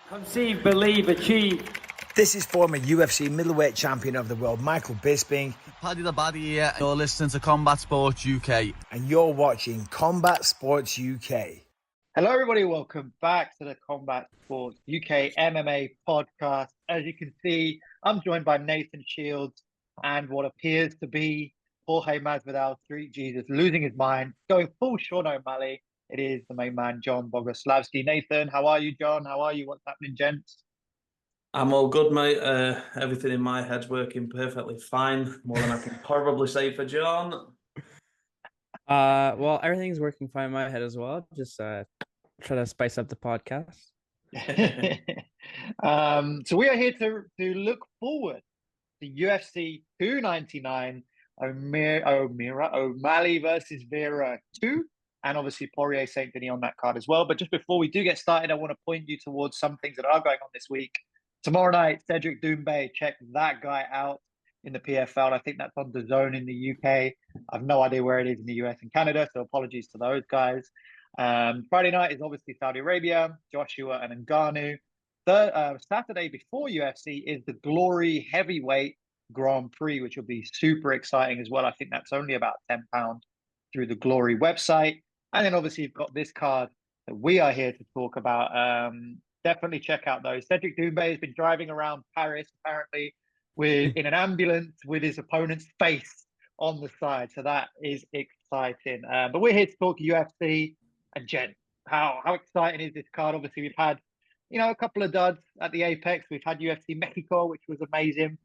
Conceive, believe, achieve. This is former UFC middleweight champion of the world, Michael Bisping. Paddy the Baddy here. You're listening to Combat Sports UK. And you're watching Combat Sports UK. Hello, everybody. Welcome back to the Combat Sports UK MMA podcast. As you can see, I'm joined by Nathan Shields and what appears to be Jorge Masvidal, Street Jesus, losing his mind, going full Sean O'Malley. It is the main man, John Boguslavski. Nathan, how are you, John? How are you? What's happening, gents? I'm all good, mate. Everything in my head's working perfectly fine. More than I can probably say for John. Well, everything's working fine in my head as well. Just try to spice up the podcast. So we are here to look forward to UFC 299, O'Malley versus Vera 2, and obviously Poirier Saint Denis on that card as well. But just before we do get started, I want to point you towards some things that are going on this week. Tomorrow night, Cedric Doumbé, check that guy out in the PFL. I think that's on the Zone in the UK. I have no idea where it is in the US and Canada, so apologies to those guys. Friday night is obviously Saudi Arabia, Joshua and Ngannou. Saturday before UFC is the Glory Heavyweight Grand Prix, which will be super exciting as well. I think that's only about £10 through the Glory website. And then obviously you've got this card that we are here to talk about. Definitely check out those. Cedric Doumbé has been driving around Paris, apparently, in an ambulance with his opponent's face on the side. So that is exciting. But we're here to talk UFC. And Jen, how exciting is this card? Obviously, we've had, a couple of duds at the Apex. We've had UFC Mexico, which was amazing.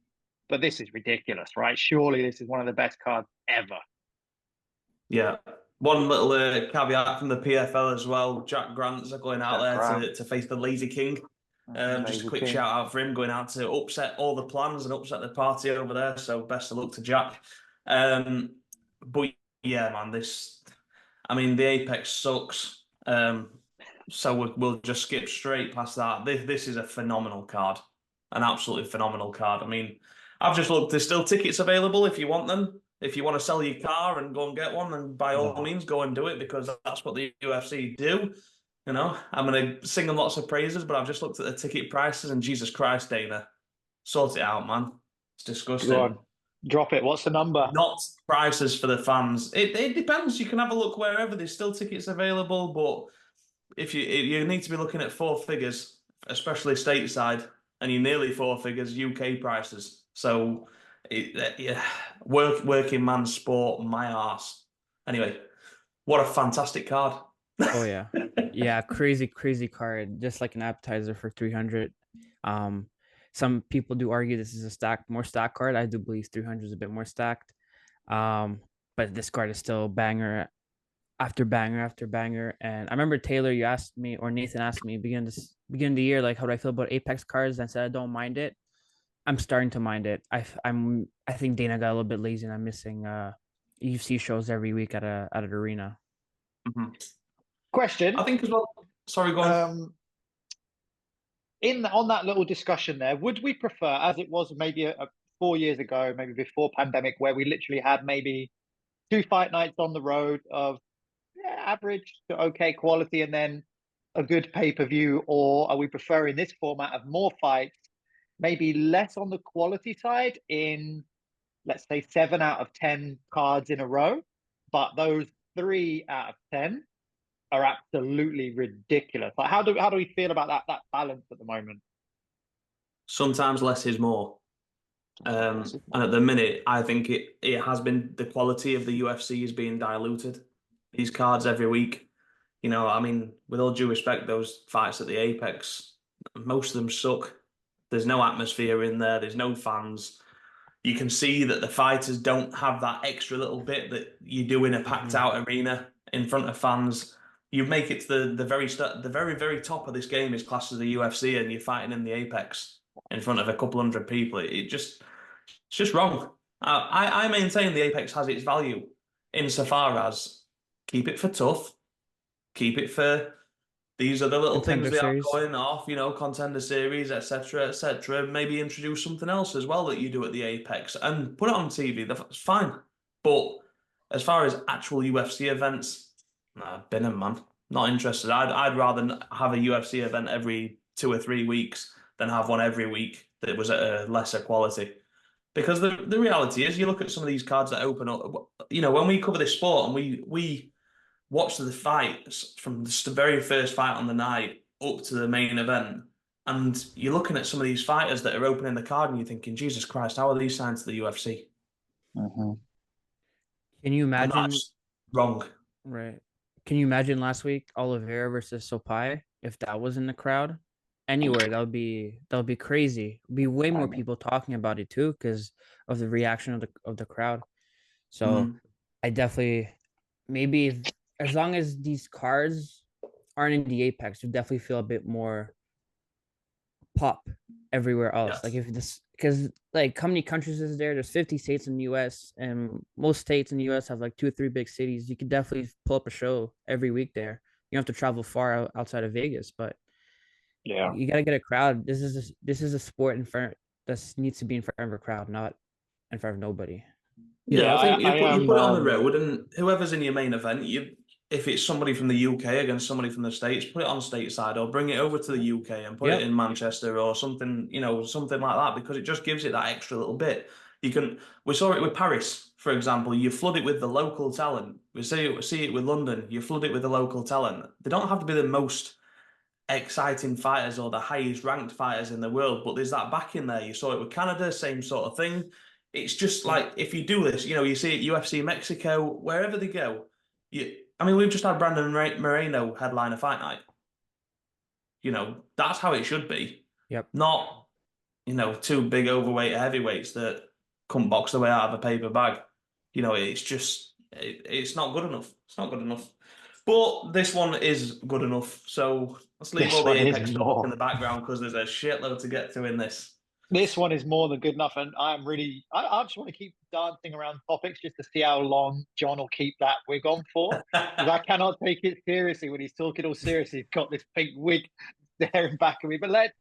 But this is ridiculous, right? Surely this is one of the best cards ever. Yeah. One little caveat from the PFL as well. Jack Grant's going out there to face the Lazy King. Just a quick shout out for him, going out to upset all the plans and upset the party over there. So best of luck to Jack. But yeah, man, the Apex sucks. So we'll just skip straight past that. This is a phenomenal card, an absolutely phenomenal card. I mean, I've just looked. There's still tickets available if you want them. If you want to sell your car and go and get one, then by all means go and do it, because that's what the UFC do. I'm going to sing them lots of praises, but I've just looked at the ticket prices and Jesus Christ, Dana, sort it out, man. It's disgusting. Go on. Drop it. What's the number? Not prices for the fans. It depends. You can have a look wherever. There's still tickets available, but if you need to be looking at four figures, especially stateside, and you're nearly four figures UK prices. So, working man sport, my arse. Anyway, what a fantastic card. Oh yeah, yeah, crazy card. Just like an appetizer for 300. Some people do argue this is a more stacked card. I do believe 300 is a bit more stacked. But this card is still banger after banger after banger. And I remember Taylor, you asked me, or Nathan asked me beginning of the year, like, how do I feel about Apex cards? And I said I don't mind it. I'm starting to mind it. I think Dana got a little bit lazy, and I'm missing UFC shows every week at an arena. Mm-hmm. Question. I think as well. Sorry, go on. On that little discussion there, would we prefer, as it was maybe 4 years ago, maybe before pandemic, where we literally had maybe 2 fight nights on the road of average to okay quality, and then a good pay-per-view, or are we preferring this format of more fights, maybe less on the quality side in, let's say, 7 out of 10 cards in a row, but those 3 out of 10 are absolutely ridiculous. Like, how do we feel about that balance at the moment? Sometimes less is more. And at the minute, I think it has been, the quality of the UFC is being diluted. These cards every week, with all due respect, those fights at the Apex, most of them suck. There's no atmosphere in there. There's no fans. You can see that the fighters don't have that extra little bit that you do in a packed out arena in front of fans. You make it to the very, very top of this game is classed as the UFC, and you're fighting in the Apex in front of a couple hundred people. It's just wrong. I maintain the Apex has its value insofar as keep it for tough, keep it for these are the little Contender things that series. are going off, contender series, etc., etc. Maybe introduce something else as well that you do at the Apex and put it on TV. That's fine. But as far as actual UFC events, Venom, man, not interested. I'd rather have a UFC event every 2 or 3 weeks than have one every week that was at a lesser quality. Because the reality is, you look at some of these cards that open up, when we cover this sport and we watch the fights from the very first fight on the night up to the main event, and you're looking at some of these fighters that are opening the card and you're thinking, Jesus Christ, how are these signed to the UFC? Can you And imagine? that's wrong. Right. Can you imagine last week Oliveira versus Sopai if that was in the crowd? Anywhere that would be crazy. Be way more people talking about it too because of the reaction of the crowd. So I definitely maybe as long as these cards aren't in the apex, you definitely feel a bit more pop everywhere else. Yes. Like if this because like how many countries is there? There's 50 states in the US and most states in the US have like 2 or 3 big cities. You could definitely pull up a show every week there. You don't have to travel far outside of Vegas, but Yeah. you got to get a crowd. This is a sport in front that needs to be in front of a crowd, not in front of nobody. Yeah, I think you put it on the am, road, and whoever's in your main event, if it's somebody from the UK against somebody from the States, put it on stateside or bring it over to the UK and put it in Manchester or something, something like that, because it just gives it that extra little bit. We saw it with Paris, for example. You flood it with the local talent. We see it with London. You flood it with the local talent. They don't have to be the most exciting fighters or the highest ranked fighters in the world, but there's that back in there. You saw it with Canada, same sort of thing. It's just like if you do this, you see it UFC Mexico, wherever they go. We've just had Brandon Moreno headline a fight night. That's how it should be. Yep. Not, 2 big overweight heavyweights that come box their way out of a paper bag. It's just, it's not good enough. It's not good enough. But this one is good enough. So let's leave all the Apex in the background because there's a shitload to get to in this. This one is more than good enough, and I just want to keep dancing around topics just to see how long John will keep that wig on for. Because I cannot take it seriously when he's talking all seriously. He's got this pink wig staring back at me. But let's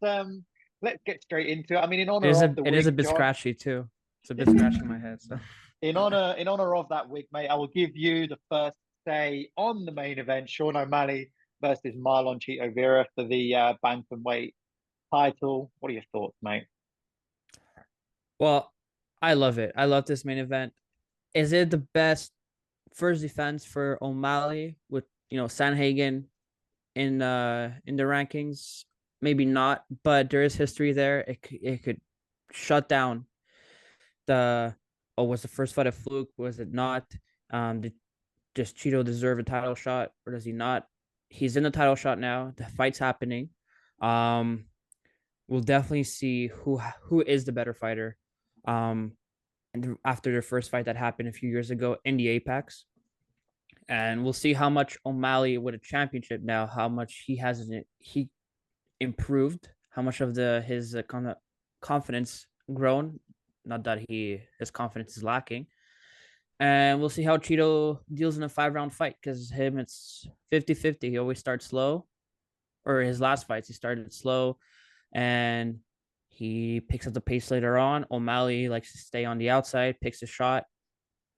get straight into it. I mean, in honor of the wig, it is a bit John, scratchy too. It's a bit scratching my head. So in honor of that wig, mate, I will give you the first say on the main event: Sean O'Malley versus Marlon Cheeto Vera for the bantamweight title. What are your thoughts, mate? Well, I love it. I love this main event. Is it the best first defense for O'Malley with Sanhagen in the rankings? Maybe not, but there is history there. It could shut down was the first fight a fluke? Was it not? Does Cheeto deserve a title shot or does he not? He's in the title shot now. The fight's happening. We'll definitely see who is the better fighter. And after their first fight that happened a few years ago in the Apex, and we'll see how much O'Malley with a championship now, how much he improved, how much of his confidence grown. Not that his confidence is lacking. And we'll see how Cheeto deals in a 5-round fight because it's 50-50. He always starts slow, or his last fights he started slow, and he picks up the pace later on. O'Malley likes to stay on the outside, picks a shot,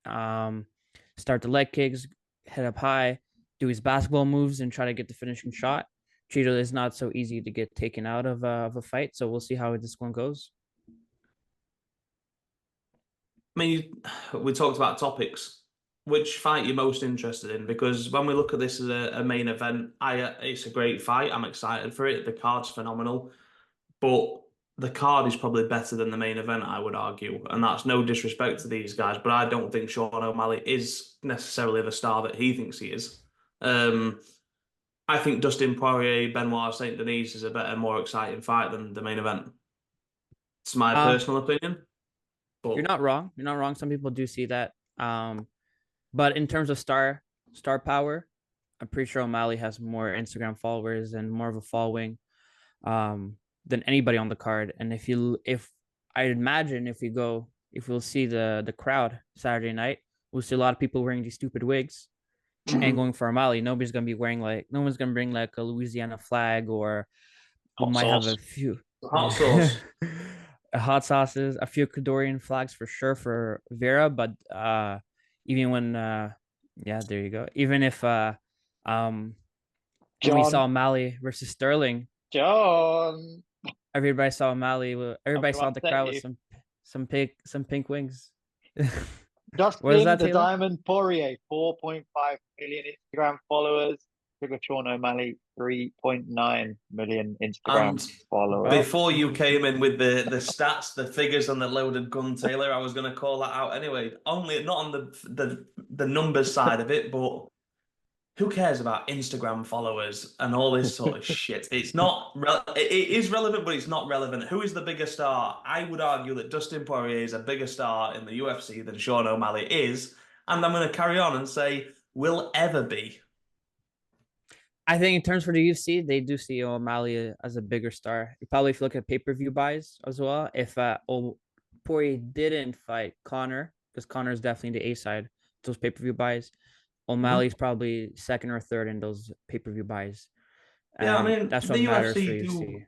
start the leg kicks, head up high, do his basketball moves, and try to get the finishing shot. Cheeto is not so easy to get taken out of a fight, so we'll see how this one goes. We talked about topics. Which fight you're most interested in? Because when we look at this as a main event, it's a great fight. I'm excited for it. The card's phenomenal. But the card is probably better than the main event, I would argue. And that's no disrespect to these guys, but I don't think Sean O'Malley is necessarily the star that he thinks he is. I think Dustin Poirier, Benoit Saint Denis is a better, more exciting fight than the main event. It's my personal opinion. But you're not wrong. You're not wrong. Some people do see that. But in terms of star power, I'm pretty sure O'Malley has more Instagram followers and more of a following than anybody on the card. And if I imagine if we'll see the crowd Saturday night, we'll see a lot of people wearing these stupid wigs and going for O'Malley. No one's gonna bring like a Louisiana flag, or we might have a few hot sauce. Hot sauces, a few Ecuadorian flags for sure for Vera, but even when there you go. Even if when we saw O'Malley versus Sterling, John. Everybody saw O'Malley. Everybody gonna saw the upset crowd you. with some pink wings. What does Dustin that, the Taylor? Diamond Poirier, 4.5 million Instagram followers. Sugar Sean O'Malley, 3.9 million Instagram And followers. Well, before you came in with the stats, the figures, and the loaded gun, Taylor, I was going to call that out anyway. Only not on the numbers side of it, but who cares about Instagram followers and all this sort of shit? It's not it is relevant, but it's not relevant. Who is the bigger star? I would argue that Dustin Poirier is a bigger star in the UFC than Sean O'Malley is, and I'm going to carry on and say will ever be. I think in terms for the UFC, they do see O'Malley as a bigger star. Probably if you look at pay-per-view buys as well. If Poirier didn't fight Connor, because Connor is definitely the A side, those pay-per-view buys, O'Malley's probably second or third in those pay-per-view buys. Yeah, I And mean that's what matters for UFC.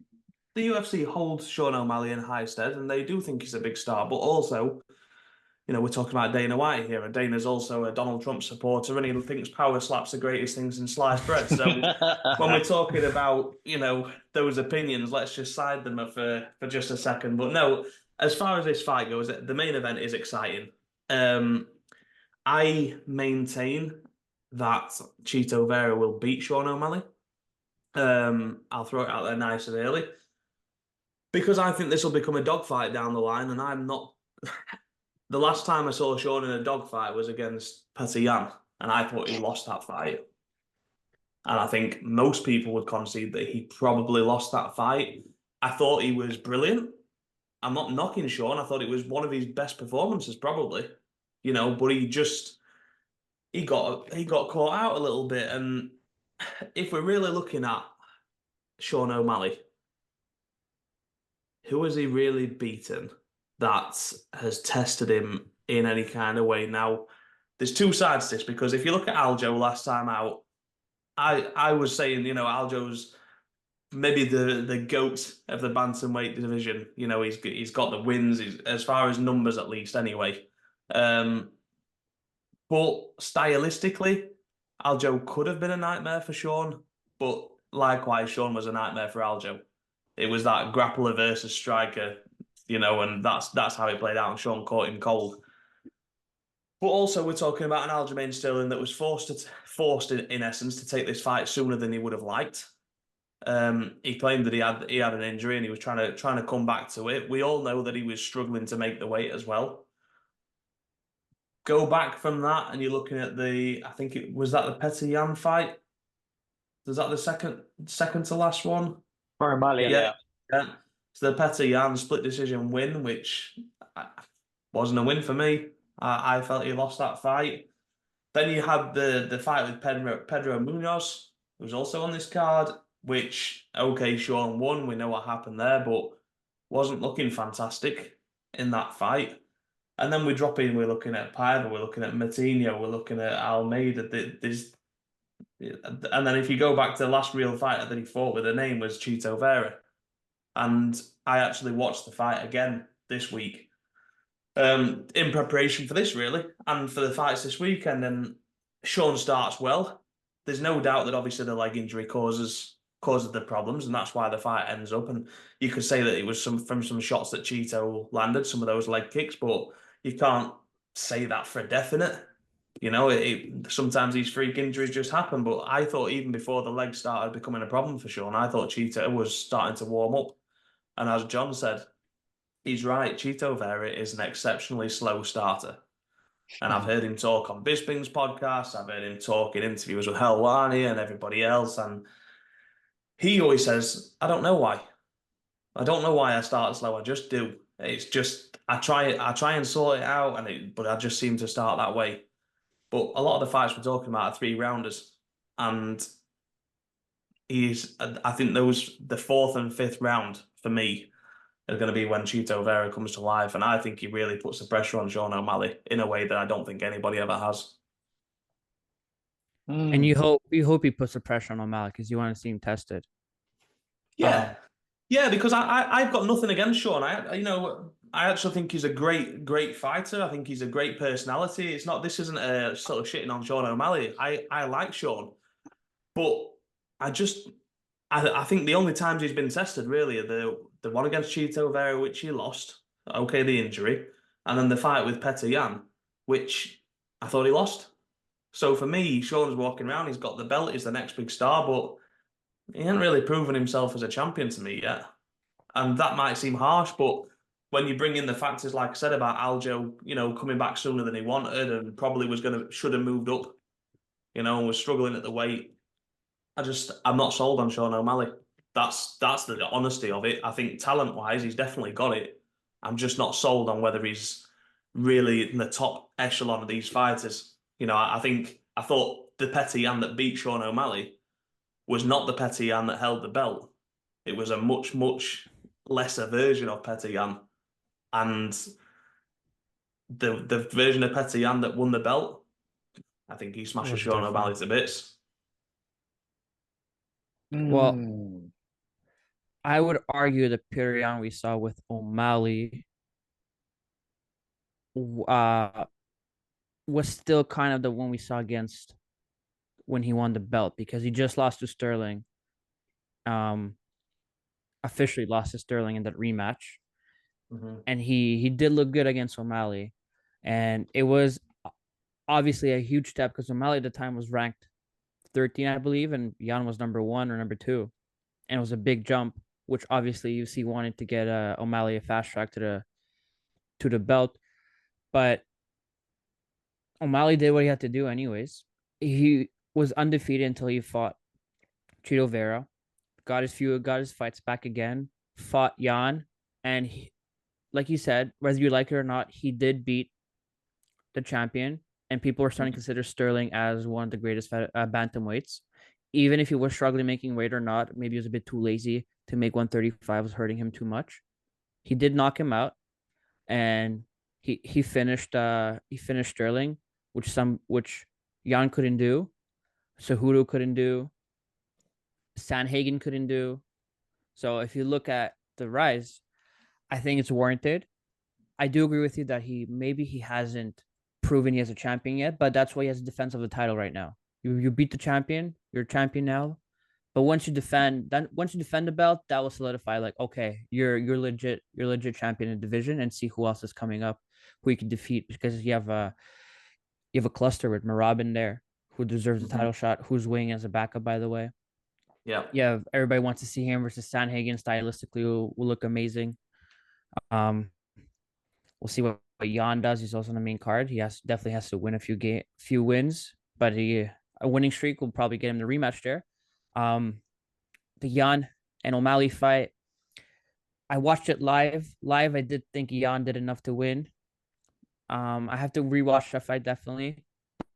the UFC holds Sean O'Malley in high stead, and they do think he's a big star. But also, we're talking about Dana White here, and Dana's also a Donald Trump supporter, and he thinks power slaps the greatest things in sliced bread. So when we're talking about, those opinions, let's just side them for just a second. But no, as far as this fight goes, the main event is exciting. I maintain that Chito Vera will beat Sean O'Malley. I'll throw it out there nice and early because I think this will become a dogfight down the line, and I'm not. The last time I saw Sean in a dogfight was against Petr Yan, and I thought he lost that fight. And I think most people would concede that he probably lost that fight. I thought he was brilliant. I'm not knocking Sean. I thought it was one of his best performances, probably. But he got caught out a little bit. And if we're really looking at Sean O'Malley, who has he really beaten that has tested him in any kind of way? Now, there's two sides to this, because if you look at Aljo last time out, I was saying, Aljo's maybe the GOAT of the bantamweight division. He's got the wins, as far as numbers at least, anyway. But stylistically, Aljo could have been a nightmare for Sean, but likewise, Sean was a nightmare for Aljo. It was that grappler versus striker, and that's how it played out, and Sean caught him cold. But also, we're talking about an Aljamain Sterling that was forced in essence to take this fight sooner than he would have liked. He claimed that he had an injury and he was trying to come back to it. We all know that he was struggling to make the weight as well. Go back from that, and you're looking at I think it was that the Petr Yan fight. Was that the second to last one? O'Malley, yeah. So the Petr Yan split decision win, which wasn't a win for me. I felt he lost that fight. Then you had the fight with Pedro Munoz, who was also on this card, which, okay, Sean won. We know what happened there, but wasn't looking fantastic in that fight. And then we drop in, we're looking at Paiva, we're looking at Matinho, we're looking at Almeida. And then if you go back to the last real fighter that he fought with, the name was Chito Vera. And I actually watched the fight again this week in preparation for this, really, and for the fights this weekend. And Sean starts well. There's no doubt that obviously the leg injury causes the problems, and that's why the fight ends up. And you could say that it was from some shots that Chito landed, some of those leg kicks, but you can't say that for a definite. Sometimes these freak injuries just happen. But I thought even before the legs started becoming a problem for Sean, I thought Chito was starting to warm up. And as John said, he's right. Chito Vera is an exceptionally slow starter. And I've heard him talk on Bisping's podcast. I've heard him talk in interviews with Helwani and everybody else. And he always says, I don't know why. I don't know why I start slow. I just do. It's just, I try and sort it out, but I just seem to start that way. But a lot of the fights we're talking about are 3-rounders. And I think the fourth and fifth round for me are going to be when Chito Vera comes to life. And I think he really puts the pressure on Sean O'Malley in a way that I don't think anybody ever has. And you hope he puts the pressure on O'Malley because you want to see him tested. Yeah. Yeah, because I've got nothing against Sean. I actually think he's a great fighter. I think he's a great personality. This isn't a sort of shitting on Sean O'Malley. I like Sean, but I think the only times he's been tested really are the one against Chito Vera, which he lost. Okay, the injury, and then the fight with Petr Yan, which I thought he lost. So for me, Sean's walking around. He's got the belt. He's the next big star, but he hasn't really proven himself as a champion to me yet. And that might seem harsh, but when you bring in the factors like I said about Aljo, coming back sooner than he wanted and probably should have moved up, and was struggling at the weight. I'm not sold on Sean O'Malley. That's the honesty of it. I think talent-wise, he's definitely got it. I'm just not sold on whether he's really in the top echelon of these fighters. I thought the Petr Yan that beat Sean O'Malley was not the Petr Yan that held the belt. It was a much, much lesser version of Petr Yan. And the version of Petr Yan that won the belt, I think he smashes Sean O'Malley to bits. Well, I would argue the Petr Yan we saw with O'Malley was still kind of the one we saw against when he won the belt, because he just lost to Sterling. Officially lost to Sterling in that rematch. And he did look good against O'Malley. And it was obviously a huge step because O'Malley at the time was ranked 13, I believe, and Yan was number 1 or number 2. And it was a big jump, which obviously UFC wanted to get O'Malley a fast track to the belt. But O'Malley did what he had to do anyways. He was undefeated until he fought Chito Vera, got his fights back again, fought Yan, and like you said, whether you like it or not, he did beat the champion, and people are starting to consider Sterling as one of the greatest bantamweights. Even if he was struggling making weight or not, maybe he was a bit too lazy to make 135, was hurting him too much. He did knock him out, and he finished Sterling, which Yan couldn't do, Cejudo couldn't do, Sanhagen couldn't do. So if you look at the rise, I think it's warranted. I do agree with you that he hasn't proven he has a champion yet, but that's why he has a defense of the title right now. You beat the champion, you're a champion now. But once you defend the belt, that will solidify, like, okay, you're legit champion in the division, and see who else is coming up, who you can defeat, because you have a cluster with Merab in there, who deserves a title shot, who's weighing as a backup, by the way. Yeah, everybody wants to see him versus Sanhagen. Stylistically will look amazing. We'll see what Yan does. He's also on the main card. He definitely has to win a few wins, but a winning streak will probably get him the rematch there. The Yan and O'Malley fight, I watched it live. I did think Yan did enough to win. I have to rewatch that fight definitely,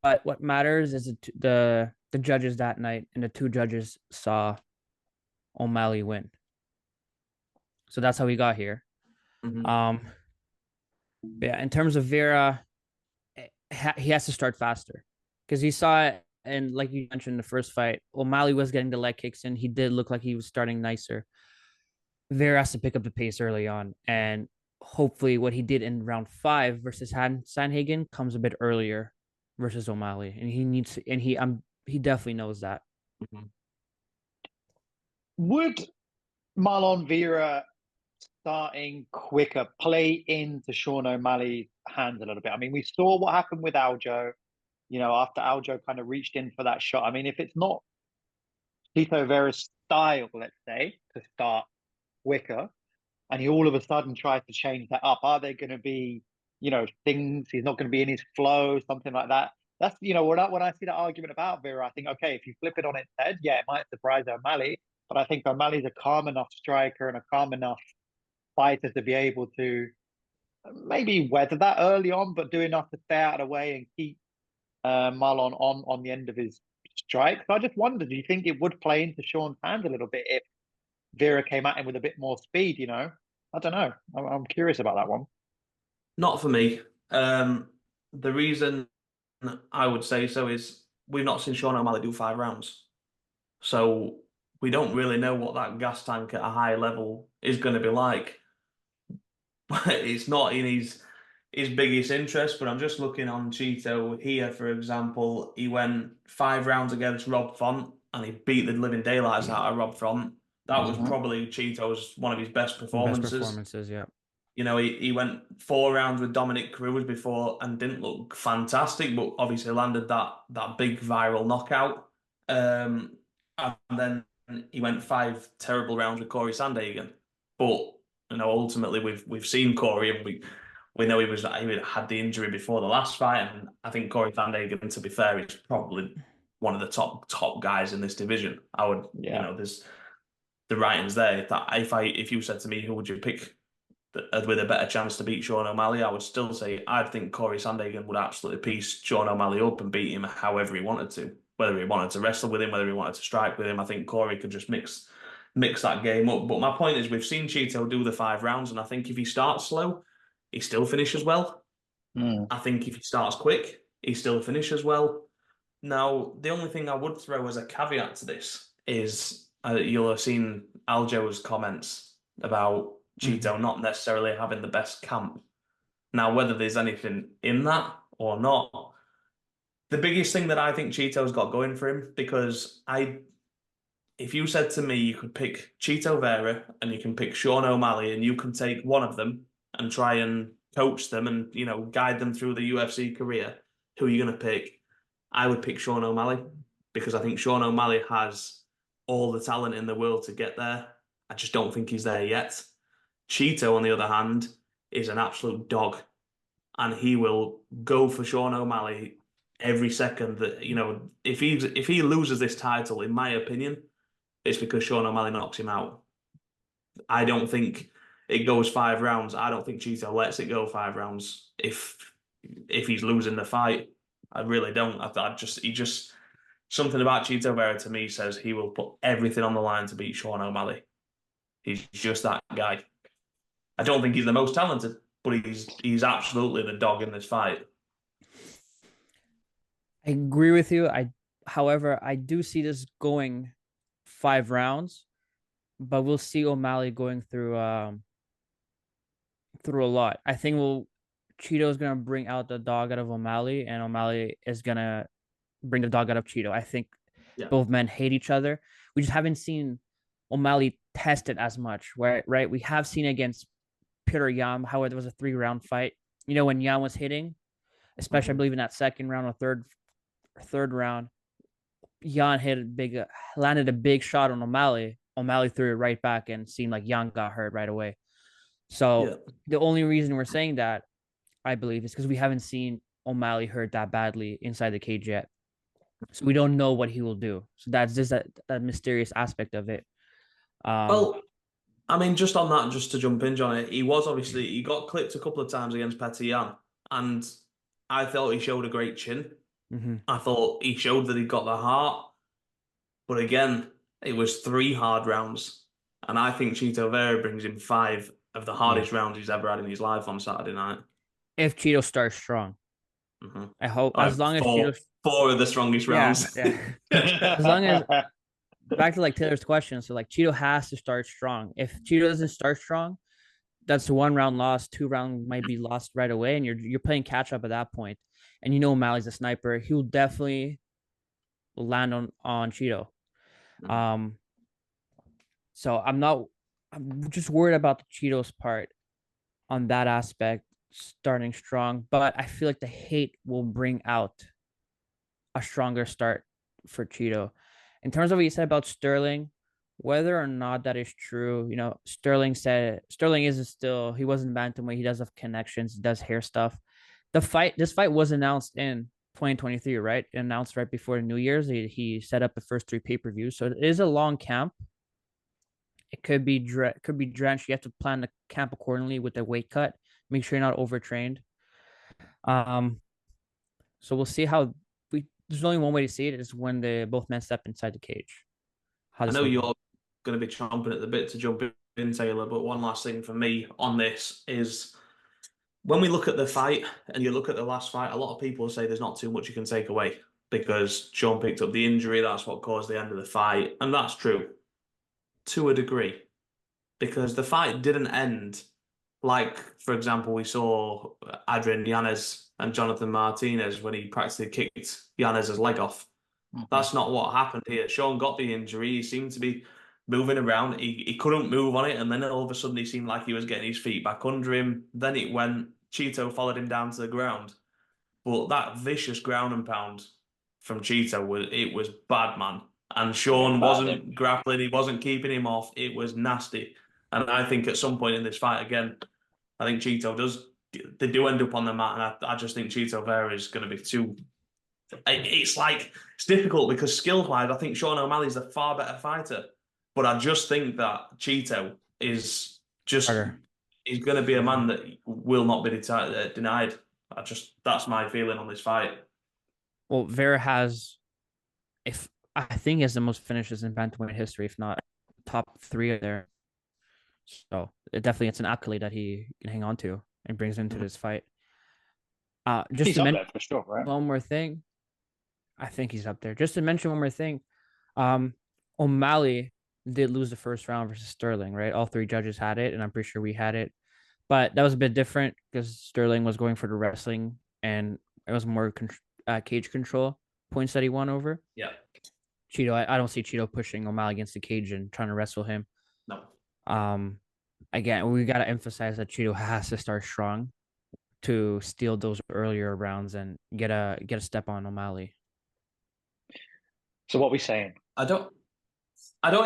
but what matters is the judges that night, and the 2 judges saw O'Malley win. So that's how we got here. Yeah, in terms of Vera, he has to start faster, because he saw it, and like you mentioned in the first fight, O'Malley was getting the leg kicks in. He did look like he was starting nicer. Vera has to pick up the pace early on, and hopefully what he did in round 5 versus Sanhagen comes a bit earlier versus O'Malley, and he needs to, and he definitely knows that. Would Marlon Vera starting quicker play into Sean O'Malley's hands a little bit? I mean, we saw what happened with Aljo, after Aljo kind of reached in for that shot. I mean, if it's not Chito Vera's style, let's say, to start quicker, and he all of a sudden tries to change that up, are there going to be, things he's not going to be in his flow, something like that? That's, when I see that argument about Vera, I think, okay, if you flip it on its head, yeah, it might surprise O'Malley, but I think O'Malley's a calm enough striker and a calm enough fighter to be able to maybe weather that early on, but do enough to stay out of the way and keep Marlon on the end of his strike. So I just wondered, do you think it would play into Sean's hands a little bit if Vera came at him with a bit more speed? I don't know. I'm curious about that one. Not for me. The reason I would say so is we've not seen Sean O'Malley do 5 rounds. So we don't really know what that gas tank at a high level is going to be like. But it's not in his biggest interest. But I'm just looking on Chito here, for example. He went 5 rounds against Rob Font. and he beat the living daylights out of Rob Font. That was Mhm. probably Cheeto's one of his best Best performances. performances, yeah. You know, he went 4 rounds with Dominic Cruz before and didn't look fantastic, but obviously landed that big viral knockout. And then he went 5 terrible rounds with Corey Sandhagen. But you know, ultimately we've seen Corey, and we know he had the injury before the last fight, and I think Corey Sandhagen, to be fair, is probably one of the top guys in this division. I would, you know, there's the writings there. That if you said to me, who would you pick with a better chance to beat Sean O'Malley, I would still say I'd think Corey Sandhagen would absolutely piece Sean O'Malley up and beat him however he wanted to. Whether he wanted to wrestle with him, whether he wanted to strike with him, I think Corey could just mix that game up. But my point is, we've seen Cheeto do the 5 rounds, and I think if he starts slow, he still finishes well. I think if he starts quick, he still finishes well. Now, the only thing I would throw as a caveat to this is you'll have seen Aljo's comments about Cheeto not necessarily having the best camp. Now, whether there's anything in that or not, the biggest thing that I think Cheeto's got going for him, because if you said to me you could pick Cheeto Vera and you can pick Sean O'Malley and you can take one of them and try and coach them and, you know, guide them through the UFC career, who are you going to pick? I would pick Sean O'Malley, because I think Sean O'Malley has all the talent in the world to get there. I just don't think he's there yet. Cheeto, on the other hand, is an absolute dog, and he will go for Sean O'Malley every second. That, you know, if he loses this title, in my opinion, it's because Sean O'Malley knocks him out. I don't think it goes 5 rounds. I don't think Cheeto lets it go 5 rounds if he's losing the fight. I really don't. He just something about Cheeto Vera to me says he will put everything on the line to beat Sean O'Malley. He's just that guy. I don't think he's the most talented, but he's absolutely the dog in this fight. I agree with you. However, I do see this going 5 rounds, but we'll see O'Malley going through a lot. I think Cheeto's gonna bring out the dog out of O'Malley, and O'Malley is gonna bring the dog out of Cheeto. I think both men hate each other. We just haven't seen O'Malley tested as much, right? We have seen against Peter Yan how it was a 3-round fight. You know, when Yan was hitting, especially I believe in that second round or third round, Yan landed a big shot on O'Malley. O'Malley threw it right back and seemed like Yan got hurt right away. So the only reason we're saying that, I believe, is because we haven't seen O'Malley hurt that badly inside the cage yet. So we don't know what he will do. So that's just that mysterious aspect of it. Well, I mean, just on that, just to jump in, John, he got clipped a couple of times against Petr Yan, and I thought he showed a great chin. I thought he showed that he got the heart. But again, it was 3 hard rounds, and I think Cheeto Vera brings him 5 of the hardest rounds he's ever had in his life on Saturday night. If Cheeto starts strong. I hope, as long as Cheeto... 4 of the strongest rounds. As long as... Back to like Taylor's question, so like Cheeto has to start strong. If Cheeto doesn't start strong, that's 1 round loss, 2 round might be lost right away, and you're playing catch up at that point. And you know O'Malley's a sniper; he will definitely land on Cheeto. So I'm just worried about the Cheeto's part on that aspect, starting strong. But I feel like the hate will bring out a stronger start for Cheeto. In terms of what you said about Sterling, whether or not that is true, you know, Sterling isn't still, he wasn't bantamweight. He does have connections, he does hair stuff. This fight was announced in 2023, right? Announced right before New Year's. He set up the first 3 pay-per-views. So it is a long camp. It could be drenched. You have to plan the camp accordingly with the weight cut. Make sure you're not overtrained. So we'll see how there's only one way to see it, is when both men step inside the cage. I know you're going to be chomping at the bit to jump in, Taylor, but one last thing for me on this is when we look at the fight and you look at the last fight, a lot of people say there's not too much you can take away because Sean picked up the injury. That's what caused the end of the fight. And that's true to a degree, because the fight didn't end like, for example, we saw Adrian Yanez and Jonathan Martinez when he practically kicked Yanez's leg off. That's not what happened here. Sean got the injury. He seemed to be moving around. He couldn't move on it, and then all of a sudden he seemed like he was getting his feet back under him. Then it went. Cheeto followed him down to the ground. But that vicious ground and pound from Cheeto was bad, man. And Sean wasn't grappling. He wasn't keeping him off. It was nasty. And I think at some point in this fight again, I think Cheeto does. They do end up on the mat, and I just think Cheeto Vera is going to be too. It's difficult because skill-wise, I think Sean O'Malley's a far better fighter. But I just think that Cheeto is just he's going to be a man that will not be denied. That's my feeling on this fight. Well, Vera has, I think he has the most finishes in bantamweight history, if not top 3 of there. So it's an accolade that he can hang on to and brings into this fight. Just he's to up mention there for sure, right? one more thing. I think he's up there. Just to mention one more thing. O'Malley did lose the first round versus Sterling, right? All 3 judges had it, and I'm pretty sure we had it. But that was a bit different because Sterling was going for the wrestling, and it was more cage control points that he won over. Yeah. Cheeto, I don't see Cheeto pushing O'Malley against the cage and trying to wrestle him. No. Again, we got to emphasize that Cheeto has to start strong to steal those earlier rounds and get a step on O'Malley. So what are we saying? I don't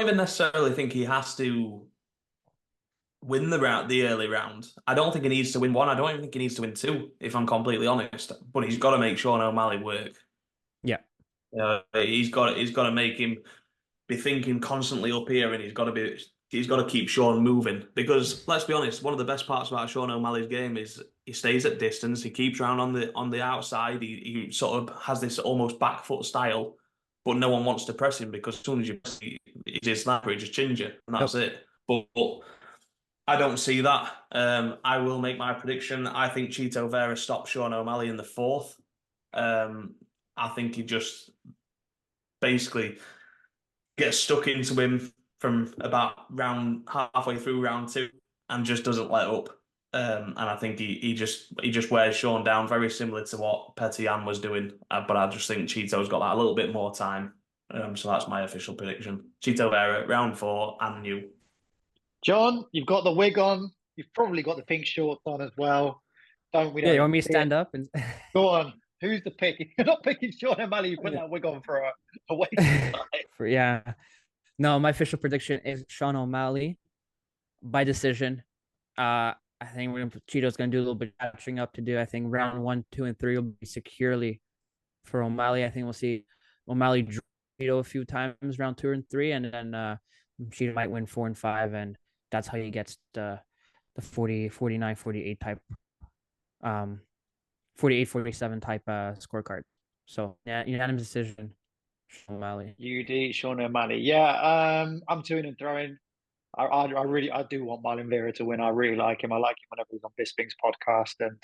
even necessarily think he has to win the early round. I don't think he needs to win 1. I don't even think he needs to win 2, if I'm completely honest. But he's got to make Sean O'Malley work. Yeah. He's got to make him be thinking constantly up here, and he's got to keep Sean moving. Because let's be honest, one of the best parts about Sean O'Malley's game is he stays at distance. He keeps around on the outside. He sort of has this almost back foot style, but no one wants to press him because as soon as you press him, he's a sniper. He just changes you, and that's it. But I don't see that. I will make my prediction. I think Cheeto Vera stops Sean O'Malley in the 4th. I think he just basically gets stuck into him from about halfway through round 2 and just doesn't let up. And I think he just wears Sean down, very similar to what Petian was doing. But I just think Cheeto's got that a little bit more time. So that's my official prediction. Cheeto Vera, round 4, and you. John, you've got the wig on. You've probably got the pink shorts on as well. You want me to stand up? And go on. Who's the pick? If you're not picking Sean O'Malley, you put that wig on for a waste of time. No, my official prediction is Sean O'Malley by decision. I think Cheeto's going to do a little bit of catching up to do. I think round 1, 2, and 3 will be securely for O'Malley. I think we'll see O'Malley draw Cheeto a few times, round 2 and 3, and then Cheeto might win 4 and 5, and that's how he gets the 40, 49, 48 type, 48, 47 type scorecard. So yeah, unanimous decision, Sean O'Malley. UD, Sean O'Malley. Yeah, I'm toing and throwing. I do want Marlon Vera to win. I really like him. I like him whenever he's on Bisping's podcast and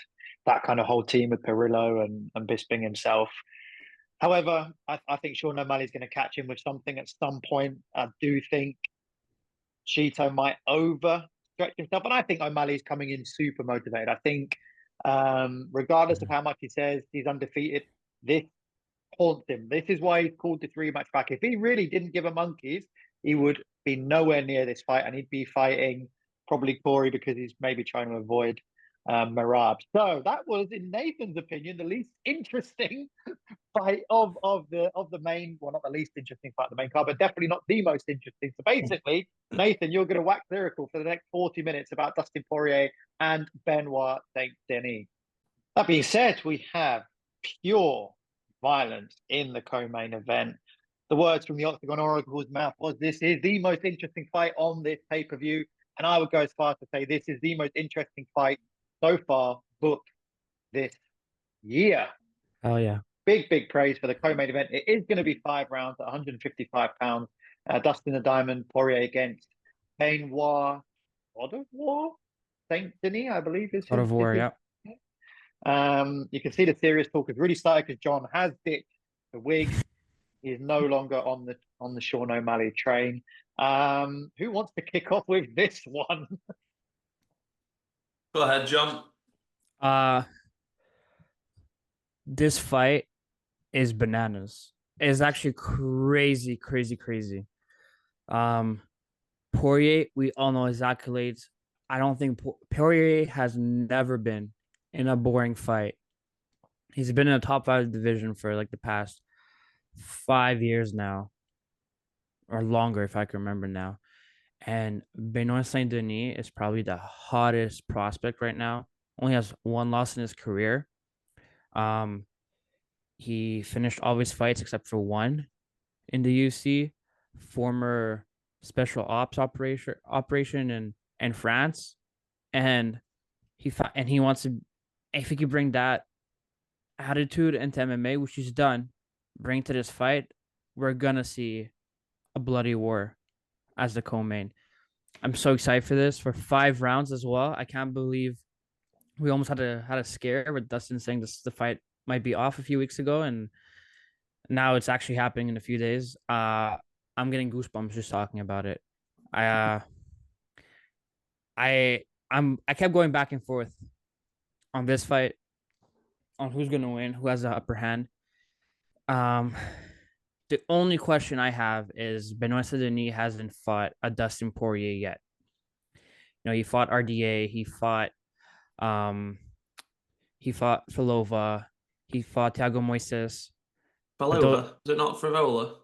that kind of whole team with Perillo and Bisping himself. However, I think Sean O'Malley's going to catch him with something at some point. I do think Cheeto might overstretch himself, and I think O'Malley's coming in super motivated. I think, regardless of how much he says he's undefeated, this haunts him. This is why he's called this rematch back. If he really didn't give a monkeys, he would be nowhere near this fight, and he'd be fighting probably Corey because he's maybe trying to avoid Merab. So that was, in Nathan's opinion, the least interesting fight of the main, well, not the least interesting fight of the main card, but definitely not the most interesting. So basically, Nathan, you're going to wax lyrical for the next 40 minutes about Dustin Poirier and Benoit Saint Denis. That being said, we have pure violence in the co-main event. The words from the Octagon Oracle's mouth was, "This is the most interesting fight on this pay-per-view," and I would go as far as to say this is the most interesting fight so far booked this year. Oh yeah. Big praise for the co-main event. It is going to be 5 rounds at 155 pounds. Dustin the Diamond Poirier against Benoit Saint Denis, I believe is his. Yeah. You can see the serious talk has really started because John has ditched the wig. He is no longer on the Sean O'Malley train. Who wants to kick off with this one? Go ahead, John. This fight is bananas. is actually crazy, crazy, crazy. Poirier, we all know his accolades. I don't think Poirier has never been in a boring fight. He's been in a top 5 division for like the past 5 years now, or longer, if I can remember now. And Benoit Saint Denis is probably the hottest prospect right now. Only has one loss in his career. He finished all his fights except for one in the UFC. Former special ops operation in France, and he wants to. If he could bring that attitude into MMA, which he's done, bring to this fight, we're gonna see a bloody war as the co-main. I'm so excited for this for 5 rounds as well. I can't believe we almost had a scare with Dustin saying the fight might be off a few weeks ago, and now it's actually happening in a few days. I'm getting goosebumps just talking about it. I I kept going back and forth on this fight, on who's gonna win, who has the upper hand. Um, the only question I have is Benoit Saint Denis hasn't fought a Dustin Poirier yet. He fought RDA, um he fought Filova, he fought Thiago Moises. Fell is it not Frivola?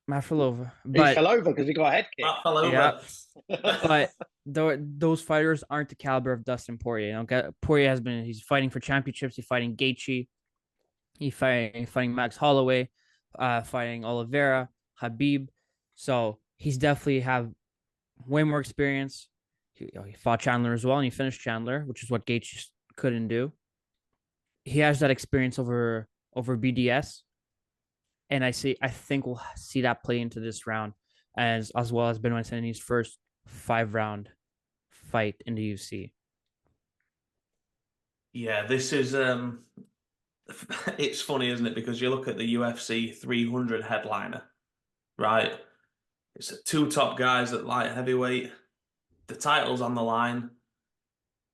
Matt Filova, He but fell over because he got a head kick. Matt fell over. yeah, but those fighters aren't the caliber of Dustin Poirier. Poirier he's fighting for championships. He's fighting Gaethje. He's fighting Max Holloway, fighting Oliveira, Habib. So he's definitely have way more experience. He fought Chandler as well, and he finished Chandler, which is what Gaethje couldn't do. He has that experience over BDS, and I think we'll see that play into this round, as well as Benoit Saint Denis' first 5-round fight in the UFC. Yeah, this is it's funny, isn't it? Because you look at the UFC 300 headliner, right? It's 2 top guys at light heavyweight. The title's on the line.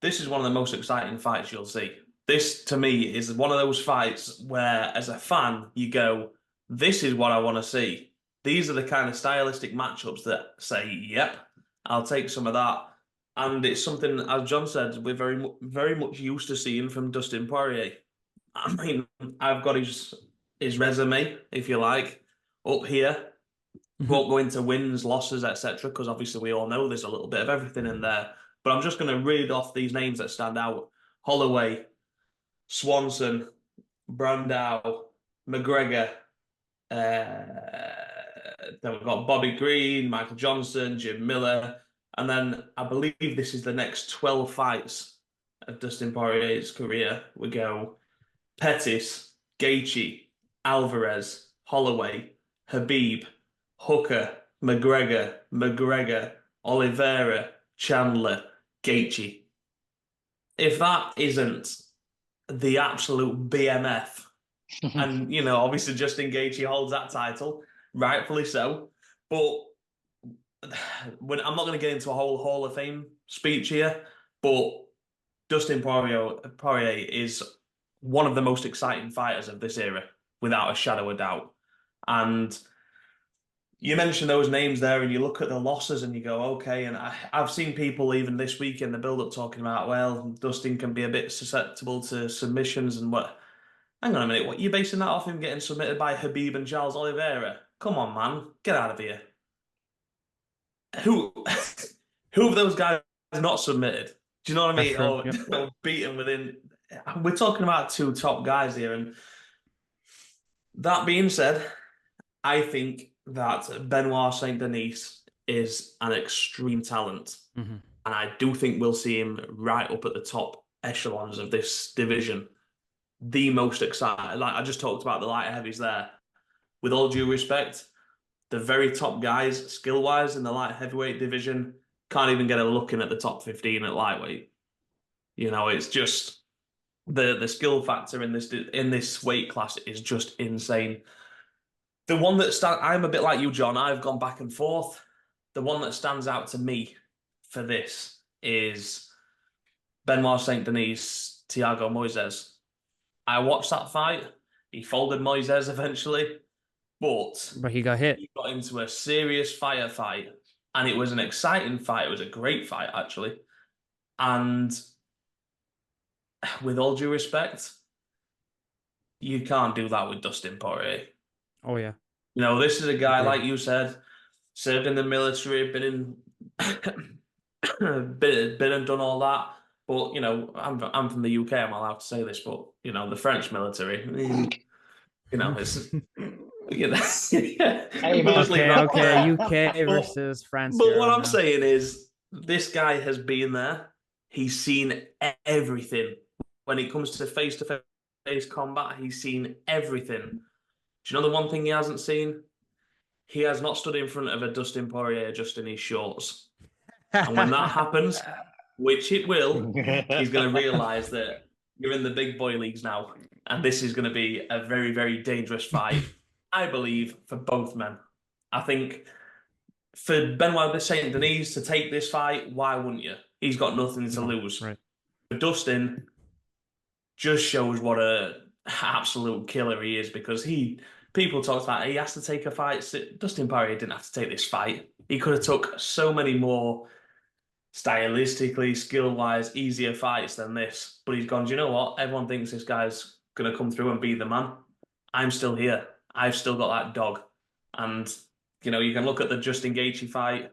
This is one of the most exciting fights you'll see. This, to me, is one of those fights where, as a fan, you go, this is what I want to see. These are the kind of stylistic matchups that say, yep, I'll take some of that. And it's something, as John said, we're very, very much used to seeing from Dustin Poirier. I mean, I've got his resume, if you like, up here. Won't go into wins, losses, etc., because obviously we all know there's a little bit of everything in there. But I'm just going to read off these names that stand out. Holloway, Swanson, Brandao, McGregor. Then we've got Bobby Green, Michael Johnson, Jim Miller. And then I believe this is the next 12 fights of Dustin Poirier's career. We go Pettis, Gaethje, Alvarez, Holloway, Habib, Hooker, McGregor, Oliveira, Chandler, Gaethje. If that isn't the absolute BMF, and obviously Justin Gaethje holds that title, rightfully so. But I'm not going to get into a whole Hall of Fame speech here, but Dustin Poirier is one of the most exciting fighters of this era, without a shadow of doubt. And you mentioned those names there, and you look at the losses and you go, okay. And I've seen people even this week in the build-up talking about, well, Dustin can be a bit susceptible to submissions and what. Hang on a minute, what, you basing that off him getting submitted by Habib and Charles Oliveira? Come on, man, get out of here. Who of those guys not submitted? Do you know what I mean? Or yep. Beaten within. We're talking about 2 top guys here, and that being said, I think that Benoit Saint Denis is an extreme talent, and I do think we'll see him right up at the top echelons of this division. The most exciting, like I just talked about the light heavies there. With all due respect, the very top guys, skill-wise, in the light heavyweight division, can't even get a look in at the top 15 at lightweight. It's just the skill factor in this weight class is just insane. The one that I'm a bit like you, John. I've gone back and forth. The one that stands out to me for this is Benoit Saint Denis, Thiago Moises. I watched that fight. He folded Moises eventually. But he got hit. he got into a serious fight, and it was an exciting fight. It was a great fight, actually. And with all due respect, you can't do that with Dustin Poirier. Oh yeah. This is a guy, Agreed. like you said, served in the military, been and done all that. But I'm from the UK. I'm allowed to say this, but the French military, it's Hey, man. mostly Okay, not okay. there. UK versus France. But here what right I'm now. saying is, this guy has been there. He's seen everything. When it comes to face-to-face combat, he's seen everything. Do you know the one thing he hasn't seen? He has not stood in front of a Dustin Poirier just in his shorts. And when that happens, which it will, he's going to realise that you're in the big boy leagues now. And this is going to be a very, very dangerous fight, I believe, for both men. I think for Benoit Saint Denis to take this fight, why wouldn't you? He's got nothing to lose. Right. But Dustin just shows what a absolute killer he is, because people talk about he has to take a fight. Dustin Poirier didn't have to take this fight. He could have took so many more stylistically, skill-wise, easier fights than this. But he's gone, do you know what? Everyone thinks this guy's going to come through and be the man. I'm still here. I've still got that dog. And, you can look at the Justin Gaethje fight.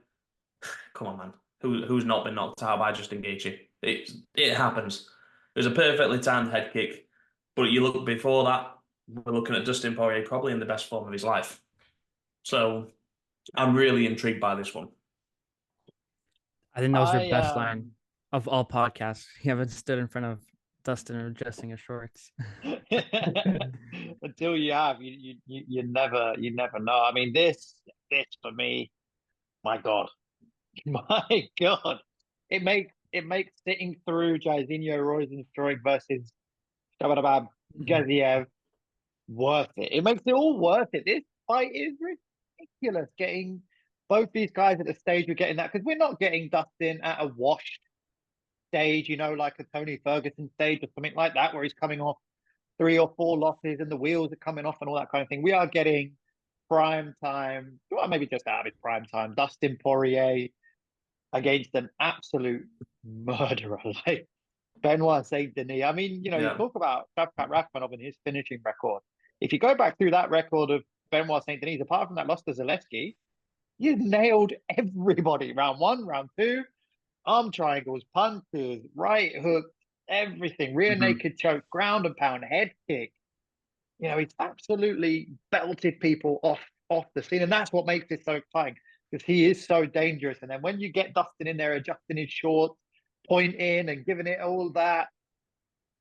Come on, man. Who's not been knocked out by Justin Gaethje? It happens. It was a perfectly timed head kick. But you look before that, we're looking at Dustin Poirier probably in the best form of his life. So I'm really intrigued by this one. I think that was your best line of all podcasts. You haven't stood in front of Dustin adjusting his shorts. Until you have, you never know. I mean, this for me, my God, it makes sitting through Jairzinho Rozenstruik versus Shabadabab Gaziev worth it. It makes it all worth it. This fight is ridiculous. Getting both these guys at the stage we're getting that, because we're not getting Dustin at a washed stage, like a Tony Ferguson stage or something like that, where he's coming off 3 or 4 losses and the wheels are coming off and all that kind of thing. We are getting prime time, well, maybe just out of his prime time, Dustin Poirier against an absolute murderer like Benoit Saint Denis. I mean, you talk about Shavkat Rakhmonov and his finishing record. If you go back through that record of Benoit Saint Denis, apart from that loss to Zaleski, you nailed everybody. Round 1, round 2, arm triangles, punches, right hook, everything. Rear naked choke, ground and pound, head kick. He's absolutely belted people off the scene. And that's what makes this so exciting, because he is so dangerous. And then when you get Dustin in there adjusting his shorts, pointing and giving it all that,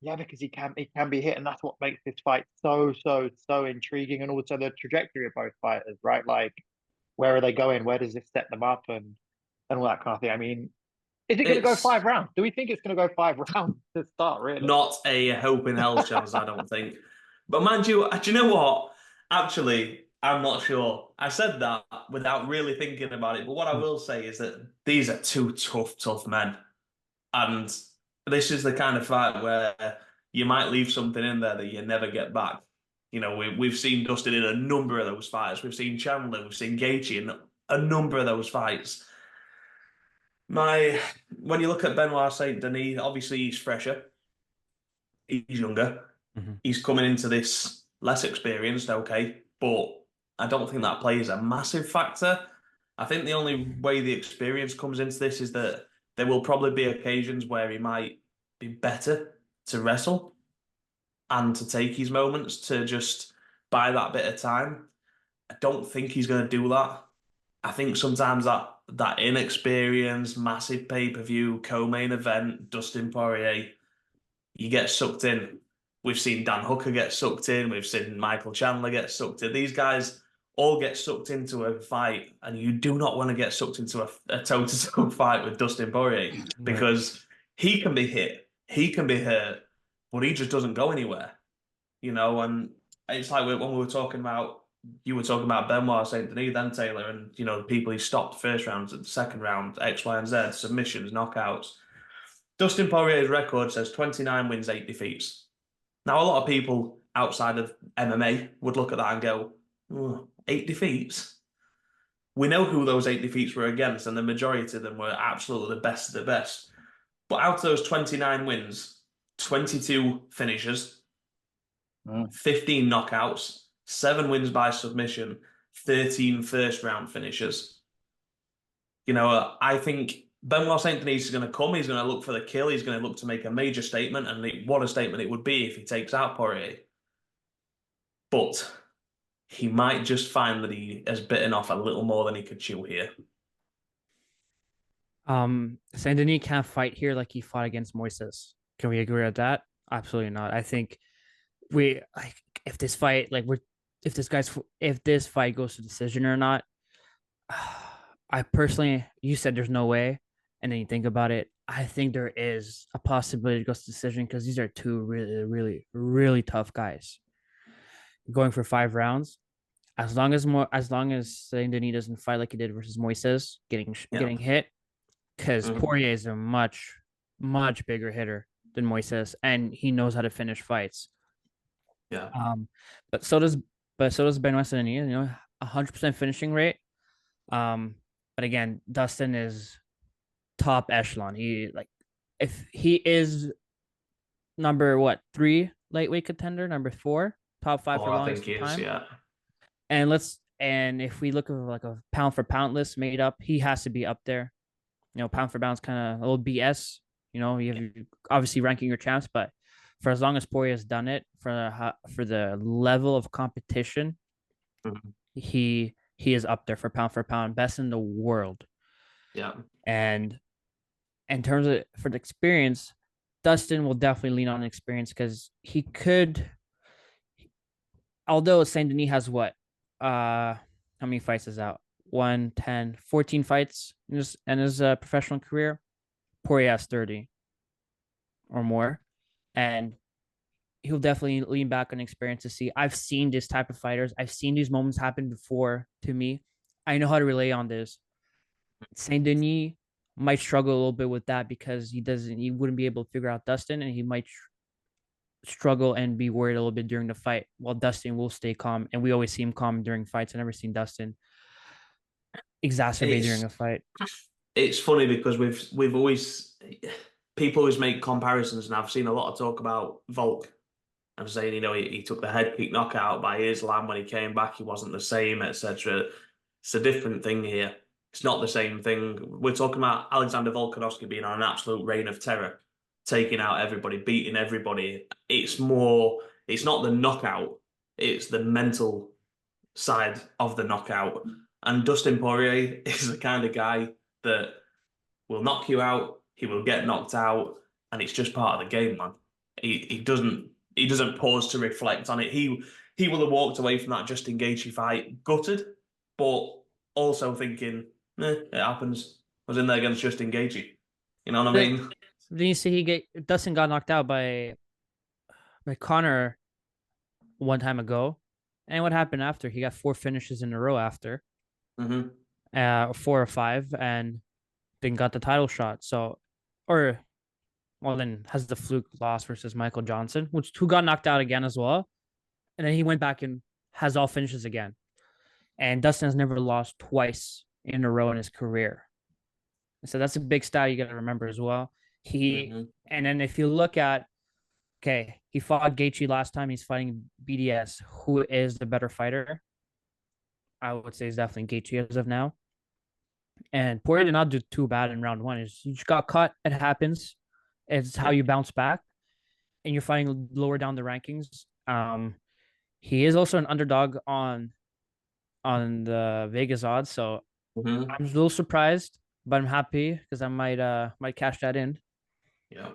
because he can be hit. And that's what makes this fight so intriguing. And also the trajectory of both fighters, right? Like, where are they going? Where does this set them up? And all that kind of thing. I mean, is it going to go 5 rounds? Do we think it's going to go 5 rounds to start, really? Not a hope in hell chance, I don't think. But mind you, do you know what? Actually, I'm not sure. I said that without really thinking about it. But what I will say is that these are 2 tough men. And this is the kind of fight where you might leave something in there that you never get back. We've seen Dustin in a number of those fights. We've seen Chandler, we've seen Gaethje in a number of those fights. When you look at Benoit Saint Denis, obviously he's fresher. He's younger. He's coming into this less experienced, okay, but I don't think that plays a massive factor. I think the only way the experience comes into this is that there will probably be occasions where he might be better to wrestle and to take his moments, to just buy that bit of time. I don't think he's going to do that. I think sometimes that inexperienced, massive pay-per-view, co-main event, Dustin Poirier, you get sucked in. We've seen Dan Hooker get sucked in. We've seen Michael Chandler get sucked in. These guys all get sucked into a fight, and you do not want to get sucked into a toe-to-toe fight with Dustin Poirier, because he can be hit, he can be hurt, but he just doesn't go anywhere. And it's like when we were talking about, you were talking about Benoit Saint Denis then, Taylor, and the people he stopped first round, second round, X, Y, and Z, submissions, knockouts. Dustin Poirier's record says 29 wins, 8 defeats. Now, a lot of people outside of MMA would look at that and go, 8 defeats. We know who those 8 defeats were against, and the majority of them were absolutely the best of the best. But out of those 29 wins, 22 finishes, 15 knockouts, 7 wins by submission, 13 first-round finishes. You know, I think Benoit Saint Denis is going to come. He's going to look for the kill. He's going to look to make a major statement, and what a statement it would be if he takes out Poirier. But he might just find that he has bitten off a little more than he could chew here. Saint Denis can't fight here like he fought against Moises. Can we agree with that? Absolutely not. I think if this fight if this fight goes to decision or not, I personally, you said there's no way, and then you think about it, I think there is a possibility it goes to decision because these are two really, really, really tough guys. Going for 5 rounds, as long as Saint Denis doesn't fight like he did versus Moises, getting hit, because Poirier is a much, much bigger hitter than Moises, and he knows how to finish fights. Yeah. But so does Benoit Saint Denis. 100% finishing rate. But again, Dustin is top echelon. If he is number 3 lightweight contender, number 4, top 5 for longest time. Yeah. And if we look at like a pound for pound list made up, he has to be up there. Pound for pound is kind of a little BS. You have obviously ranking your champs, but for as long as Poirier has done it, for the level of competition, he is up there for pound, best in the world. Yeah. And in terms of for the experience, Dustin will definitely lean on experience because he could. Although Saint Denis has how many fights is out? 1, 10, 14 fights in his professional career. Poirier has 30 or more, and he'll definitely lean back on experience to see. I've seen this type of fighters. I've seen these moments happen before to me. I know how to relay on this. Saint Denis might struggle a little bit with that because he wouldn't be able to figure out Dustin, and he might struggle and be worried a little bit during the fight, while Dustin will stay calm. And we always see him calm during fights. I've never seen Dustin exacerbate during a fight. It's funny because we've always, people always make comparisons, and I've seen a lot of talk about Volk and saying, he took the head kick knockout by Islam when he came back, he wasn't the same, etc. It's a different thing here. It's not the same thing. We're talking about Alexander Volkanovski being on an absolute reign of terror, taking out everybody, beating everybody. It's not the knockout, it's the mental side of the knockout. And Dustin Poirier is the kind of guy that will knock you out, he will get knocked out, and it's just part of the game, man. He doesn't pause to reflect on it. He will have walked away from that Justin Gaethje fight gutted, but also thinking, it happens. I was in there against Justin Gaethje. You know what I mean? Then you see Dustin got knocked out by Conor one time ago, and what happened after? He got 4 finishes in a row after, 4 or 5, and then got the title shot. Then has the fluke loss versus Michael Johnson, who got knocked out again as well, and then he went back and has all finishes again. And Dustin has never lost twice in a row in his career. So that's a big stat you got to remember as well. And then if you look at, he fought Gaethje last time. He's fighting BDS. Who is the better fighter? I would say it's definitely Gaethje as of now. And Poirier did not do too bad in round 1. He just got caught. It happens. It's how you bounce back. And you're fighting lower down the rankings. He is also an underdog on the Vegas odds. So I'm a little surprised, but I'm happy because I might cash that in. Yeah.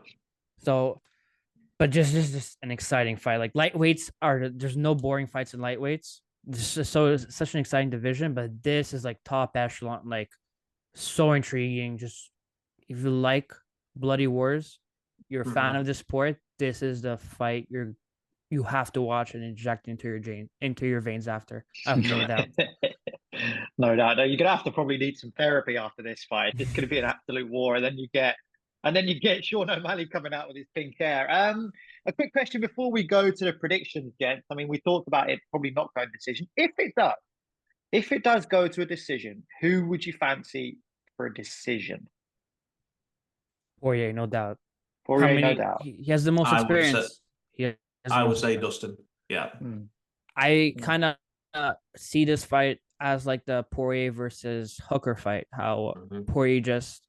So, but just an exciting fight. Like there's no boring fights in lightweights. This is such an exciting division, but this is like top echelon, like so intriguing. Just if you like bloody wars, you're a fan of the sport, this is the fight you have to watch and inject into your veins after. I have no doubt. No doubt. No, you're gonna have to probably need some therapy after this fight. It's gonna be an absolute war, and then you get And then you get Sean O'Malley coming out with his pink hair. A quick question before we go to the predictions, gents. I mean, we talked about it probably not going to decision. If it does go to a decision, who would you fancy for a decision? Poirier, no doubt. Poirier, no doubt. He has the most I would say- experience. I would say Dustin. Yeah. I kind of see this fight as like the Poirier versus Hooker fight. How Poirier just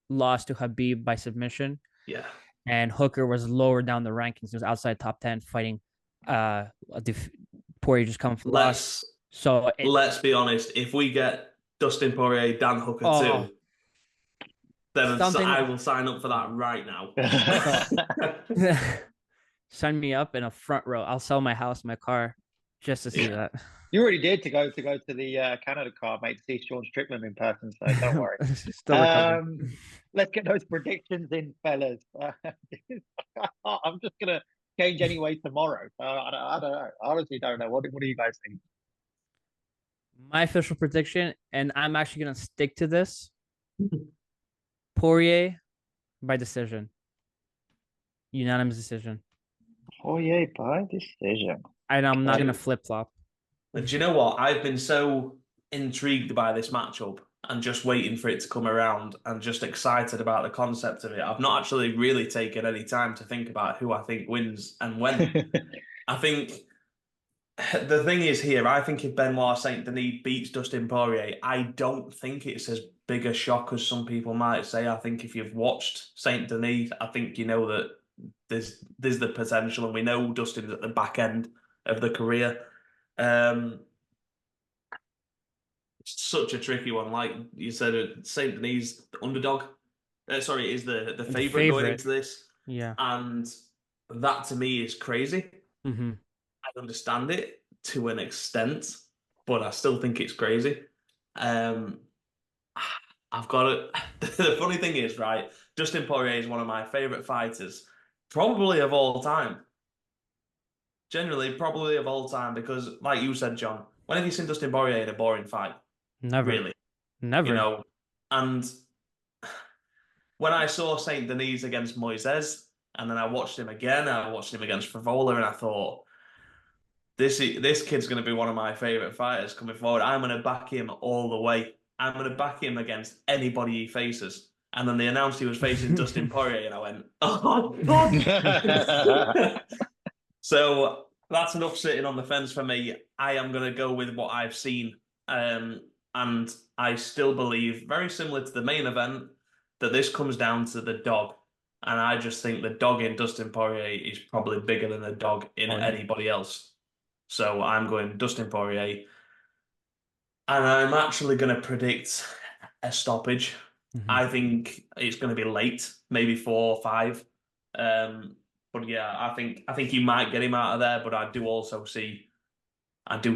lost to Khabib by submission. Yeah. And Hooker was lower down the rankings. He was outside top 10 fighting. Poirier just come from loss. So let's be honest. If we get Dustin Poirier, Dan Hooker too, then I will sign up for that right now. Sign me up in a front row. I'll sell my house, my car, just to see that. You already did to go to the Canada card, mate, to see Sean Strickland in person. So don't worry. Let's get those predictions in, fellas. I'm just gonna change anyway tomorrow. So I don't know. I honestly don't know. What do you guys think? My official prediction, and I'm actually gonna stick to this: Poirier by decision, unanimous decision. Poirier by decision. And I'm not gonna flip flop. Do you know what? I've been so intrigued by this matchup and just waiting for it to come around and just excited about the concept of it. I've not actually really taken any time to think about who I think wins and when. I think the thing is here, I think if Benoit Saint Denis beats Dustin Poirier, I don't think it's as big a shock as some people might say. I think if you've watched Saint Denis, I think you know that there's the potential, and we know Dustin's at the back end of the career. It's such a tricky one. Like you said, Saint Denis, the underdog. Sorry, is the favorite going into this. Yeah. And that to me is crazy. Mm-hmm. I understand it to an extent, but I still think it's crazy. I've got it. The funny thing is, right, Dustin Poirier is one of my favorite fighters, probably of all time. Generally, probably of all time, because like you said, John, when have you seen Dustin Poirier in a boring fight? Never. Really. Never. You know, and when I saw Saint Denis against Moises, and then I watched him again, I watched him against Favola, and I thought, this kid's going to be one of my favorite fighters coming forward. I'm going to back him all the way. I'm going to back him against anybody he faces. And then they announced he was facing Dustin Poirier, and I went, oh, God. So that's enough sitting on the fence for me. I am going to go with what I've seen. And I still believe, very similar to the main event, that this comes down to the dog. And I just think the dog in Dustin Poirier is probably bigger than the dog in anybody else. So I'm going Dustin Poirier. And I'm actually going to predict a stoppage. Mm-hmm. I think it's going to be late, maybe 4 or 5. But yeah, I think you might get him out of there, but I do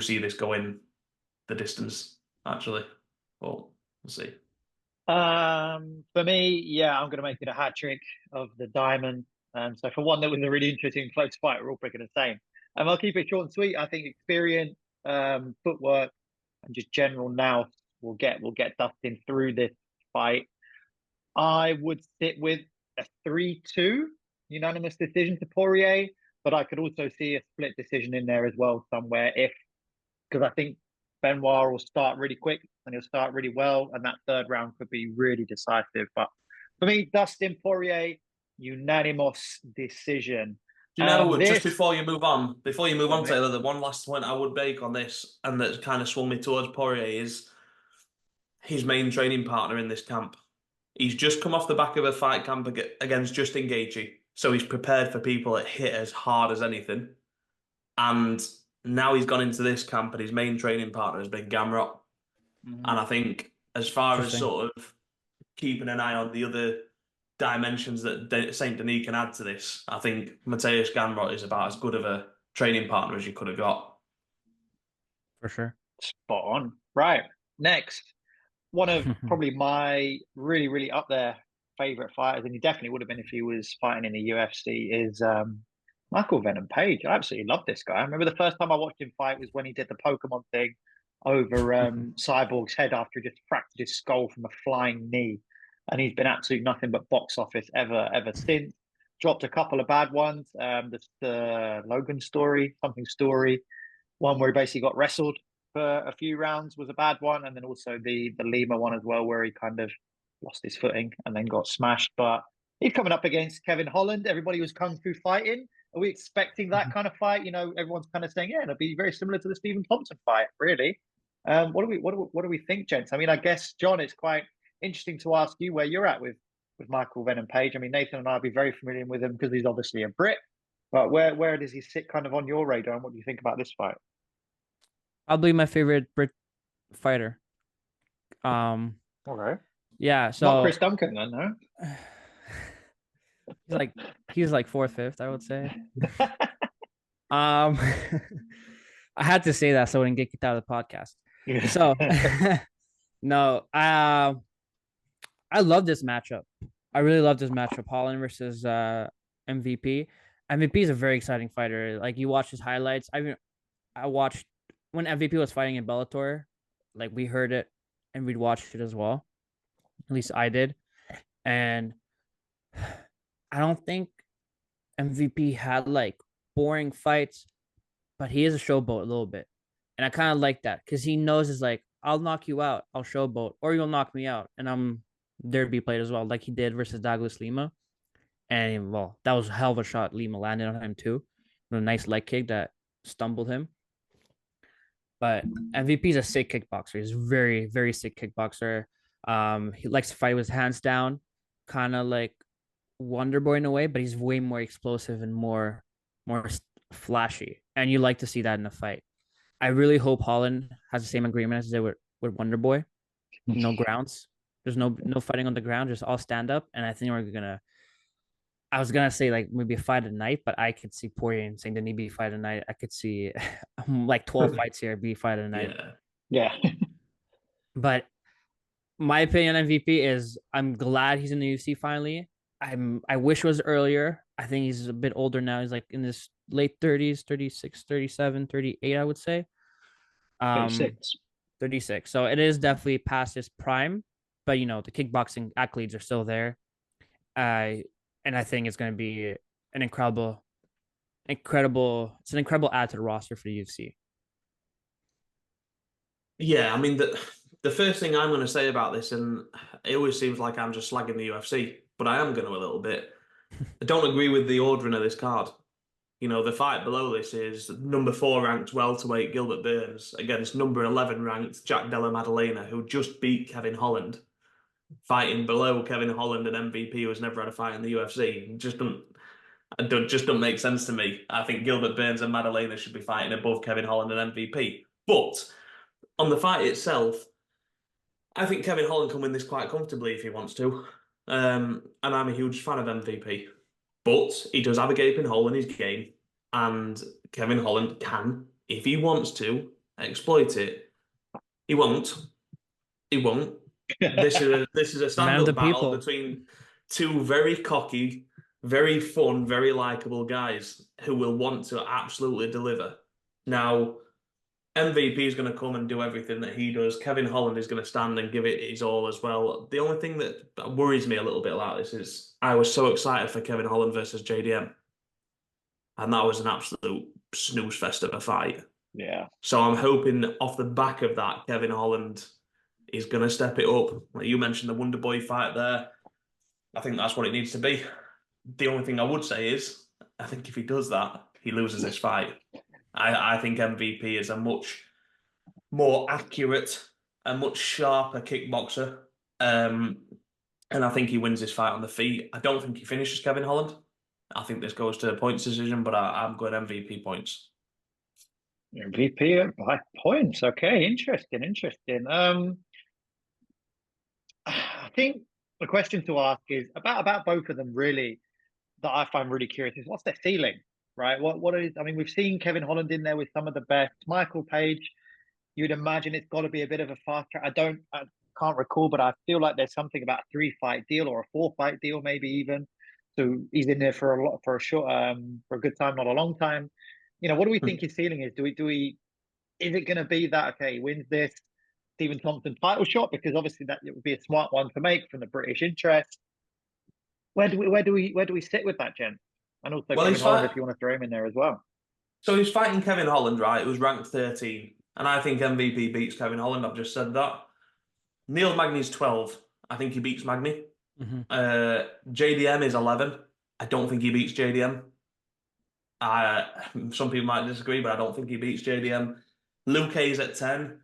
see this going the distance, actually. Well, we'll see. For me, yeah, I'm going to make it a hat trick of the diamond. So for one that was a really interesting close fight, we're all picking the same. I'll keep it short and sweet. I think experience, footwork, and just general nous will get Dustin through this fight. I would sit with a 3-2 unanimous decision to Poirier, but I could also see a split decision in there as well somewhere, because I think Benoit will start really quick and he'll start really well, and that third round could be really decisive. But for me, Dustin Poirier, unanimous decision. You know, just before you move on, Taylor, the one last point I would make on this, and that kind of swung me towards Poirier, is his main training partner in this camp. He's just come off the back of a fight camp against Justin Gaethje, so he's prepared for people that hit as hard as anything. And now he's gone into this camp, and his main training partner has been Gamrot. Mm-hmm. And I think, as far as sort of keeping an eye on the other dimensions that Saint Denis can add to this, I think Mateusz Gamrot is about as good of a training partner as you could have got. For sure. Spot on. Right. Next. One of probably my really, really up there favorite fighters, and he definitely would have been if he was fighting in the UFC, is Michael Venom Page. I absolutely love this guy. I remember the first time I watched him fight was when he did the Pokemon thing over Cyborg's head after he just fractured his skull from a flying knee. and he's been absolutely nothing but box office ever since. Dropped a couple of bad ones. The Logan story, something story, one where he basically got wrestled for a few rounds was a bad one, and then also the Lima one as well, where he kind of lost his footing and then got smashed. But he's coming up against Kevin Holland. Everybody was kung fu fighting. Are we expecting that kind of fight? You know, everyone's kind of saying, yeah, it'll be very similar to the Stephen Thompson fight, really. What do we think, gents? I mean, I guess, John, it's quite interesting to ask you where you're at with Michael Venom Page. I mean, Nathan and I will be very familiar with him because he's obviously a Brit. But where does he sit kind of on your radar, and what do you think about this fight? Probably my favorite Brit fighter. Okay. Yeah, so not Chris Duncan then, no? he's like fourth, fifth, I would say. I had to say that so I wouldn't get kicked out of the podcast. Yeah. So no, I love this matchup. I really love this matchup. Holland versus MVP. MVP is a very exciting fighter. Like, you watch his highlights. I watched when MVP was fighting in Bellator. Like, we heard it and we'd watch it as well. At least I did. And I don't think MVP had like boring fights, but he is a showboat a little bit. And I kind of like that because he knows it's like, I'll knock you out, I'll showboat, or you'll knock me out. And I'm there to be played as well, like he did versus Douglas Lima. And well, that was a hell of a shot Lima landed on him too. With a nice leg kick that stumbled him. But MVP is a sick kickboxer. He's very, very sick kickboxer. He likes to fight with his hands down, kind of like Wonder Boy in a way, but he's way more explosive and more flashy. And you like to see that in a fight. I really hope Holland has the same agreement as they did with Wonder Boy. No grounds. There's no fighting on the ground, just all stand up. And I think I was gonna say like maybe a fight at night, but I could see Poirier and Saint Denis be fight at night. I could see like 12 fights here be fight at night. Yeah. But my opinion on MVP is I'm glad he's in the UFC finally. I wish it was earlier. I think he's a bit older now. He's like in his late 30s, 36, 37, 38, I would say. 36. So it is definitely past his prime, but you know, the kickboxing accolades are still there. And I think it's going to be an incredible add to the roster for the UFC. Yeah, I mean, the first thing I'm going to say about this, and it always seems like I'm just slagging the UFC, but I am going to a little bit. I don't agree with the ordering of this card. You know, the fight below this is number 4 ranked welterweight Gilbert Burns against number 11 ranked Jack Della Maddalena, who just beat Kevin Holland. Fighting below Kevin Holland and MVP, who has never had a fight in the UFC. It just doesn't make sense to me. I think Gilbert Burns and Maddalena should be fighting above Kevin Holland and MVP. But on the fight itself, I think Kevin Holland can win this quite comfortably if he wants to. And I'm a huge fan of MVP. But he does have a gaping hole in his game, and Kevin Holland can, if he wants to, exploit it. He won't. This is a stand-up battle between two very cocky, very fun, very likable guys who will want to absolutely deliver. Now, MVP is going to come and do everything that he does. Kevin Holland is going to stand and give it his all as well. The only thing that worries me a little bit about this is I was so excited for Kevin Holland versus JDM. And that was an absolute snooze fest of a fight. Yeah. So I'm hoping off the back of that, Kevin Holland is going to step it up. Like you mentioned, the Wonder Boy fight there. I think that's what it needs to be. The only thing I would say is, I think if he does that, he loses this fight. I think MVP is a much more accurate, a much sharper kickboxer. And I think he wins this fight on the feet. I don't think he finishes Kevin Holland. I think this goes to a points decision, but I'm going MVP points. MVP by points. Okay, interesting. I think the question to ask is about both of them really that I find really curious is what's their ceiling, right? What is, I mean, we've seen Kevin Holland in there with some of the best. Michael Page, you'd imagine it's got to be a bit of a fast track. I can't recall, but I feel like there's something about a 3-fight deal or a 4-fight deal, maybe even. So he's in there for a good time, not a long time. You know, what do we think his ceiling is? Is it going to be that, okay, he wins this, Stephen Thompson title shot, because obviously that it would be a smart one to make from the British interest. Where do we sit with that, gent? And also Well, Kevin Holland, if you want to throw him in there as well. So he's fighting Kevin Holland, right? It was ranked 13. And I think MVP beats Kevin Holland. I've just said that. Neil Magny's 12. I think he beats Magny. JDM is 11. I don't think he beats JDM. Some people might disagree, but I don't think he beats JDM. Luke is at 10.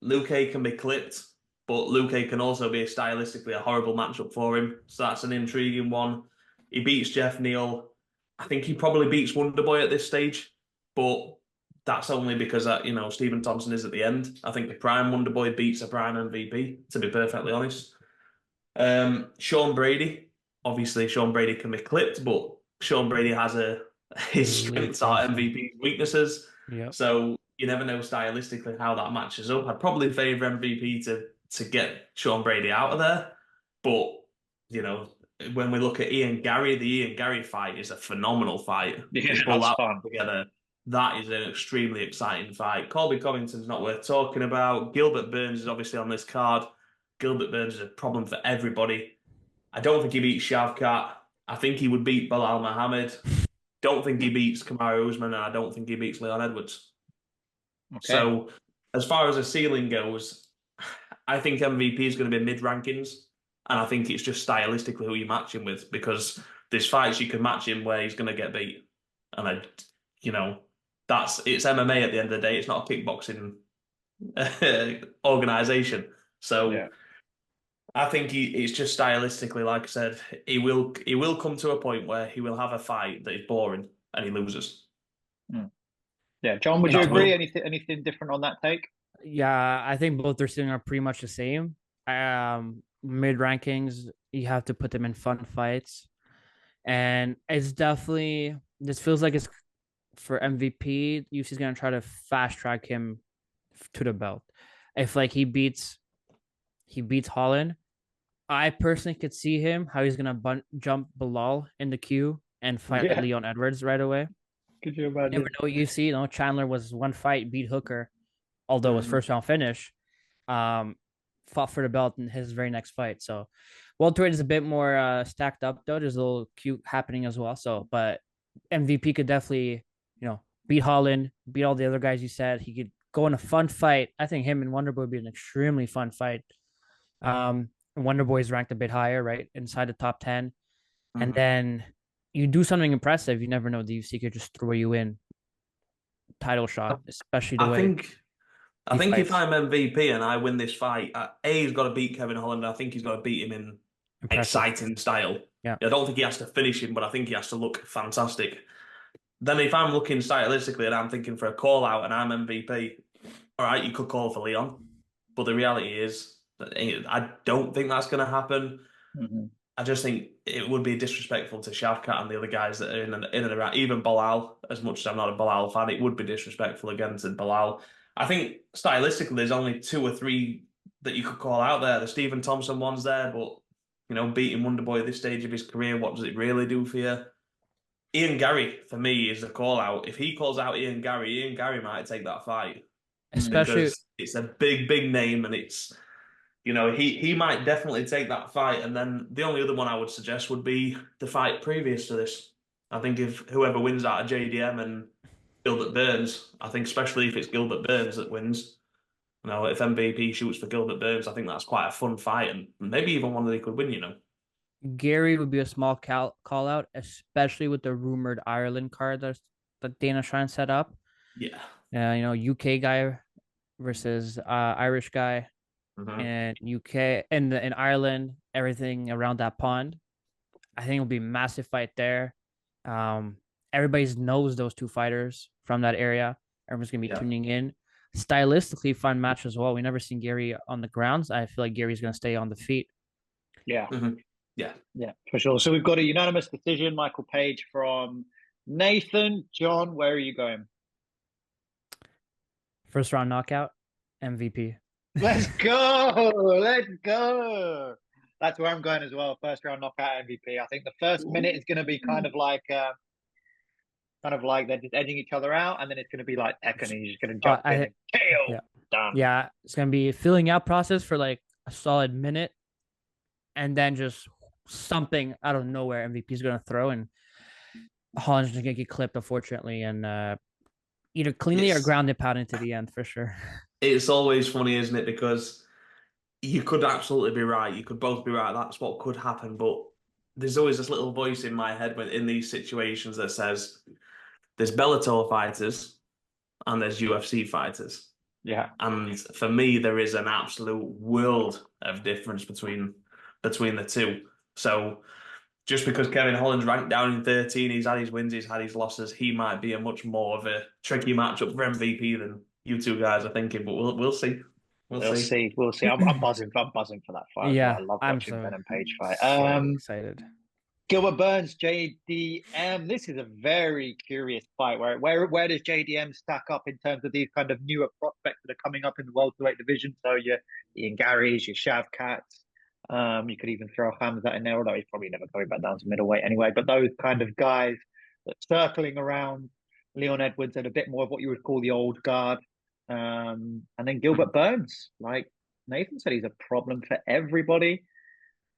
Luke can be clipped, but Luke can also be stylistically a horrible matchup for him. So that's an intriguing one. He beats Jeff Neal. I think he probably beats Wonderboy at this stage, but that's only because Stephen Thompson is at the end. I think the prime Wonderboy beats a prime MVP, to be perfectly honest. Sean Brady, obviously Sean Brady can be clipped, but Sean Brady has his strengths are MVP's weaknesses. Yep. So you never know stylistically how that matches up. I'd probably favour MVP to get Sean Brady out of there. But, when we look at Ian Gary, the Ian Gary fight is a phenomenal fight. Yeah, pull that's that fun. together. That is an extremely exciting fight. Colby Covington's not worth talking about. Gilbert Burns is obviously on this card. Gilbert Burns is a problem for everybody. I don't think he beats Shavkat. I think he would beat Bilal Muhammad. Don't think he beats Kamaru Usman, and I don't think he beats Leon Edwards. Okay. So, as far as the ceiling goes, I think MVP is going to be mid-rankings, and I think it's just stylistically who you match him with, because there's fights you can match him where he's going to get beat. And it's MMA at the end of the day. It's not a kickboxing organization. So yeah. I think it's just stylistically, like I said, he will come to a point where he will have a fight that is boring and he loses. Yeah, John, would you agree? Anything different on that take? Yeah, I think both their ceiling are pretty much the same. Mid rankings, you have to put them in fun fights, and it's definitely, this feels like it's for MVP. UFC's gonna try to fast track him to the belt. If he beats Holland, I personally could see him how he's gonna jump Bilal in the queue and fight Leon Edwards right away. Could you imagine? You never know what you see. Chandler was one fight, beat Hooker, although it was first round finish. Fought for the belt in his very next fight. So welterweight is a bit more stacked up though. There's a little cute happening as well. So, but MVP could definitely, beat Holland, beat all the other guys you said. He could go in a fun fight. I think him and Wonderboy would be an extremely fun fight. Wonderboy's ranked a bit higher, right? Inside the top 10. And then you do something impressive. You never know. The UFC could just throw you in title shot, especially the way. I think if I'm MVP and I win this fight, he's got to beat Kevin Holland. I think he's got to beat him in exciting style. Yeah. I don't think he has to finish him, but I think he has to look fantastic. Then if I'm looking stylistically and I'm thinking for a call out and I'm MVP, all right, you could call for Leon. But the reality is that I don't think that's going to happen. I just think it would be disrespectful to Shavkat and the other guys that are in and around. Even Bilal, as much as I'm not a Bilal fan, it would be disrespectful again to Bilal. I think stylistically, there's only 2 or 3 that you could call out there. The Stephen Thompson one's there, but beating Wonderboy at this stage of his career, what does it really do for you? Ian Gary, for me, is the call out. If he calls out Ian Gary might take that fight. Especially because it's a big, big name, and it's he might definitely take that fight. And then the only other one I would suggest would be the fight previous to this. I think if whoever wins out of JDM and Gilbert Burns, I think especially if it's Gilbert Burns that wins, if MVP shoots for Gilbert Burns, I think that's quite a fun fight, and maybe even one that he could win, Gary would be a small call out, especially with the rumored Ireland card that Dana's trying to set up. Yeah. UK guy versus Irish guy, and UK and in Ireland, everything around that pond. I think it'll be a massive fight there. Everybody knows those 2 fighters from that area. Everyone's gonna be tuning in. Stylistically, fun match as well. We never seen Gary on the grounds. I feel like Gary's gonna stay on the feet. Yeah. Yeah, for sure. So we've got a unanimous decision. Michael Page from Nathan. John, where are you going? First round knockout, MVP. Let's go. Let's go. That's where I'm going as well. First round knockout MVP. I think the first minute is going to be kind of like they're just edging each other out, and then it's going to be like Tekken, and he's just going to jump in and KO. Yeah. done. Yeah, it's gonna be a filling out process for like a solid minute, and then just something out of nowhere MVP is gonna throw, and Holland's just gonna get clipped, unfortunately, and either cleanly or It's ground and pound into the end for sure. it's always funny, isn't it? Because you could absolutely be right. You could both be right. That's what could happen. But there's always this little voice in my head when in these situations that says there's Bellator fighters and there's UFC fighters. Yeah. And for me, there is an absolute world of difference between the two. So just because Kevin Holland's ranked down in 13, he's had his wins, he's had his losses, he might be a much more of a tricky matchup for MVP than you two guys are thinking. But we'll see. We'll see. We'll see. I'm buzzing. I'm buzzing for that fight. Yeah, I love I'm watching Venom Page fight. so excited. Gilbert Burns, JDM. This is a very curious fight. Where does JDM stack up in terms of these kind of newer prospects that are coming up in the welterweight division? So your Ian Garys, your Shavkats. You could even throw Hamzat in there, although he's probably never coming back down to middleweight anyway. But those kind of guys that circling around Leon Edwards and a bit more of what you would call the old guard. And then Gilbert Burns, like Nathan said, he's a problem for everybody.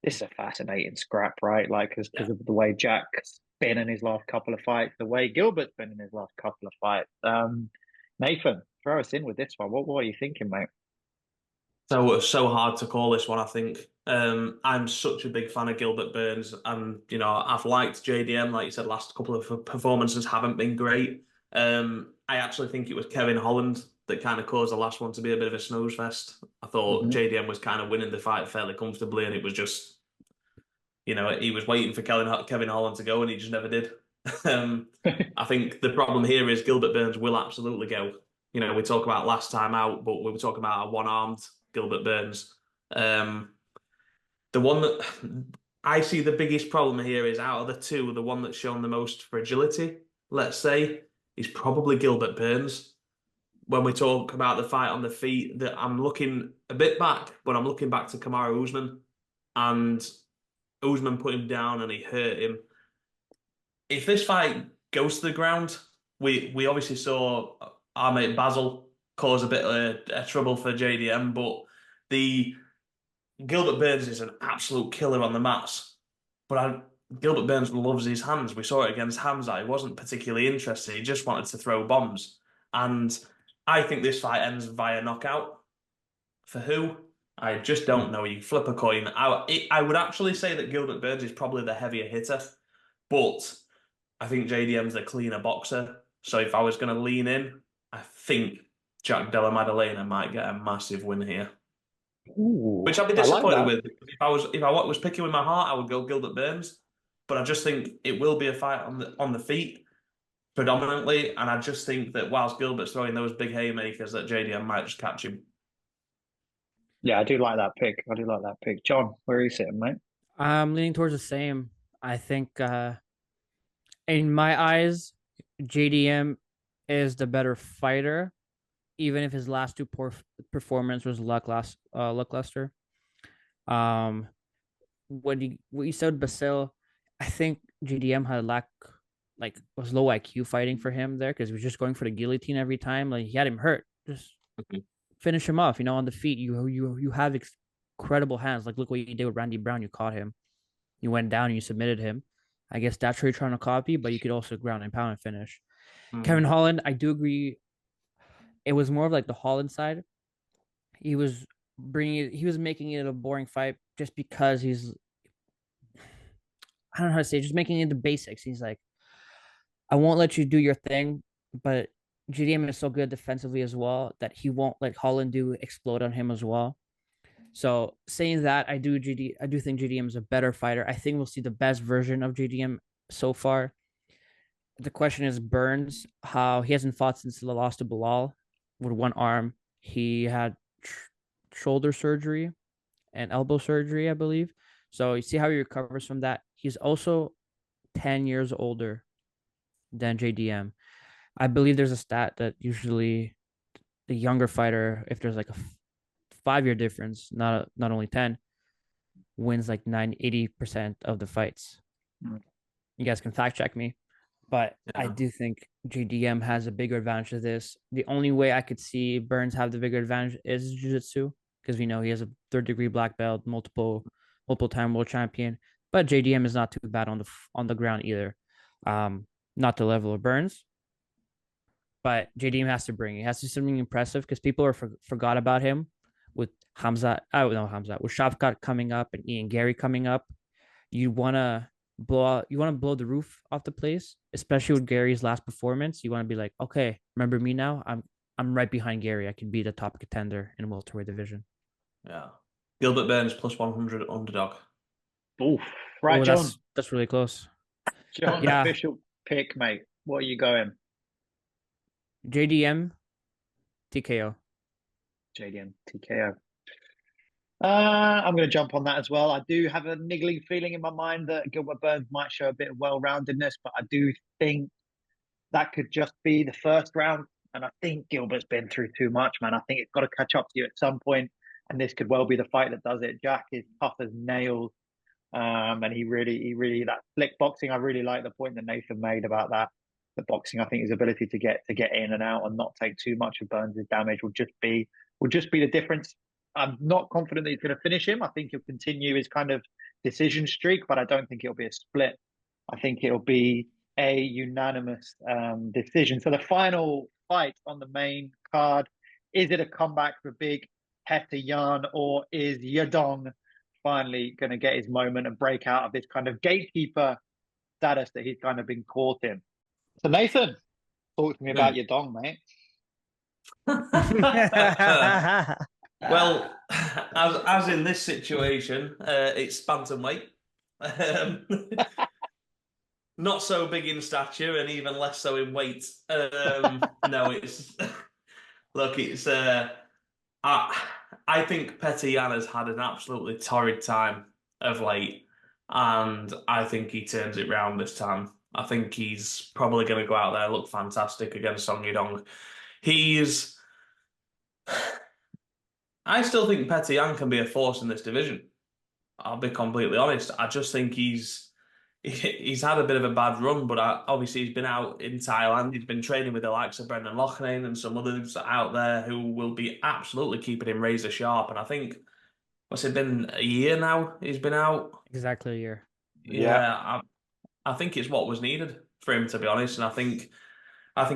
This is a fascinating scrap, right? Like, because of the way Jack's been in his last couple of fights, the way Gilbert's been in his last couple of fights. Nathan, throw us in with this one. What are you thinking, mate? So it's so hard to call this one, I think. I'm such a big fan of Gilbert Burns, and I've liked JDM, like you said, last couple of performances haven't been great. I actually think it was Kevin Holland that kind of caused the last one to be a bit of a snooze fest. I thought JDM was kind of winning the fight fairly comfortably, and it was just, he was waiting for Kevin Holland to go, and he just never did. I think the problem here is Gilbert Burns will absolutely go. We talk about last time out, but we were talking about a one-armed Gilbert Burns. The one that I see the biggest problem here is out of the two, the one that's shown the most fragility, let's say, is probably Gilbert Burns. When we talk about the fight on the feet, that I'm looking a bit back, but I'm looking back to Kamaru Usman, and Usman put him down and he hurt him. If this fight goes to the ground, we obviously saw our mate Basil cause a bit of trouble for JDM, but the Gilbert Burns is an absolute killer on the mats. But Gilbert Burns loves his hands. We saw it against Hamza. He wasn't particularly interested. He just wanted to throw bombs. And I think this fight ends via knockout. For who? I just don't know. You flip a coin. I would actually say that Gilbert Burns is probably the heavier hitter, but I think JDM's the cleaner boxer. So if I was going to lean in, I think Jack Della Maddalena might get a massive win here. Ooh, which I'd be disappointed with. If I was picking with my heart, I would go Gilbert Burns. But I just think it will be a fight on the feet predominantly, and I just think that whilst Gilbert's throwing those big haymakers, that JDM might just catch him. Yeah, I do like that pick. John, where are you sitting, mate? I'm leaning towards the same. I think, in my eyes, JDM is the better fighter, even if his last two performance was lackluster. What you said, Basil, I think JDM had was low IQ fighting for him there, because he was just going for the guillotine every time. Like, he had him hurt. Just finish him off. On the feet. You have incredible hands. Like, look what you did with Randy Brown. You caught him. You went down and you submitted him. I guess that's what you're trying to copy, but you could also ground and pound and finish. Kevin Holland, I do agree. It was more of like the Holland side. He was making it a boring fight just because he's, I don't know how to say, just making it the basics. He's like, I won't let you do your thing, but JDM is so good defensively as well that he won't let Holland explode on him as well. So saying that, I do think JDM is a better fighter. I think we'll see the best version of JDM so far. The question is Burns, how he hasn't fought since the loss to Bilal with one arm. He had shoulder surgery and elbow surgery, I believe. So you see how he recovers from that. He's also 10 years older than JDM. I believe there's a stat that usually the younger fighter, if there's like a 5-year difference, not only 10, wins like 80% of the fights. You guys can fact check me. But I Yeah. do think JDM has a bigger advantage of this. The only way I could see Burns have the bigger advantage is jiu-jitsu, because we know he has a third-degree black belt, multiple-time world champion. But JDM is not too bad on the ground either. Not the level of Burns, but JDM has to bring. He has to do something impressive, because people are forgot about him with with Shavkat coming up and Ian Gary coming up. You want to blow the roof off the place, especially with Gary's last performance. You want to be like, okay, remember me now? I'm right behind Gary. I can be the top contender in welterweight division. Yeah. Gilbert Burns plus 100 underdog. Oof. Right, John. That's really close. John, Yeah. official pick, mate. What are you going? JDM, TKO. JDM, TKO. I'm going to jump on that as well. I do have a niggling feeling in my mind that Gilbert Burns might show a bit of well-roundedness, but I do think that could just be the first round. And I think Gilbert's been through too much, man. I think it's got to catch up to you at some point, and this could well be the fight that does it. Jack is tough as nails, and he really that flick boxing. I really like the point that Nathan made about that. The boxing, I think, his ability to get in and out and not take too much of Burns' damage will just be the difference. I'm not confident that he's going to finish him. I think he'll continue his kind of decision streak, but I don't think it'll be a split. I think it'll be a unanimous decision. So the final fight on the main card, is it a comeback for big Petr Yan, or is Yadong finally going to get his moment and break out of this kind of gatekeeper status that he's kind of been caught in? So Nathan, talk to me about Yadong, mate. Well, as in this situation, it's bantamweight. Not so big in stature and even less so in weight. No, it's look, it's I think Petr Yan has had an absolutely torrid time of late, and I think he turns it round this time. I think he's probably going to go out there and look fantastic against Song Yadong. I still think Petr Yan can be a force in this division. I'll be completely honest. I just think he's had a bit of a bad run, but obviously he's been out in Thailand. He's been training with the likes of Brendan Loughnane and some others out there who will be absolutely keeping him razor sharp. And I think, what's it been, a year now he's been out? Exactly a year. Yeah, I think it's what was needed for him, to be honest. And I think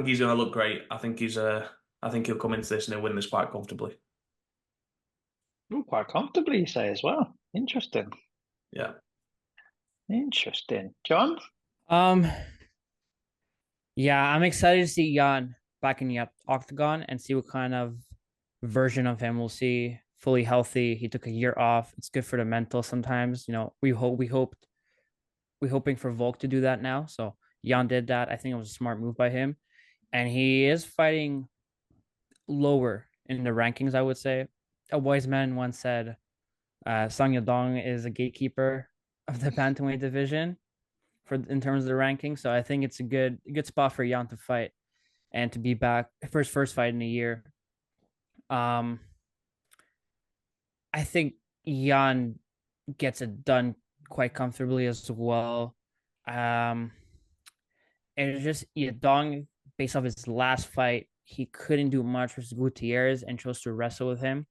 he's going to look great. I think he'll come into this and he'll win this quite comfortably. Ooh, quite comfortably, you say as well. Interesting. Yeah. Interesting. John? Yeah, I'm excited to see Jan back in the octagon and see what kind of version of him we'll see. Fully healthy. He took a year off. It's good for the mental sometimes. You know, we're hoping for Volk to do that now. So Jan did that. I think it was a smart move by him. And he is fighting lower in the rankings, I would say. A wise man once said, Song Yadong is a gatekeeper of the bantamweight division in terms of the ranking. So I think it's a good spot for Jan to fight and to be back for his first fight in a year. I think Jan gets it done quite comfortably as well. And it's just Yadong, based off his last fight, he couldn't do much with Gutierrez and chose to wrestle with him.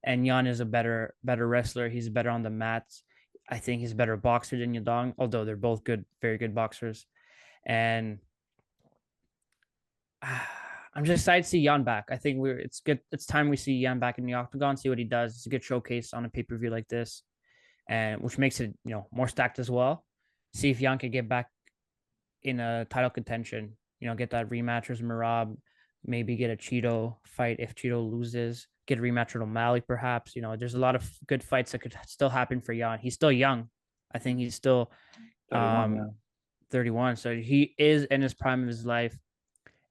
And Jan is a better wrestler. He's better on the mats. I think he's a better boxer than Yadong, although they're both good, very good boxers. And I'm just excited to see Jan back. I think it's good. It's time we see Jan back in the octagon, see what he does. It's a good showcase on a pay-per-view like this, and which makes it, you know, more stacked as well. See if Jan can get back in a title contention. You know, get that rematch with Merab, maybe get a Cheeto fight if Cheeto loses. Get a rematch with O'Malley, perhaps. You know, there's a lot of good fights that could still happen for Jan. He's still young. I think he's still 31. So he is in his prime of his life.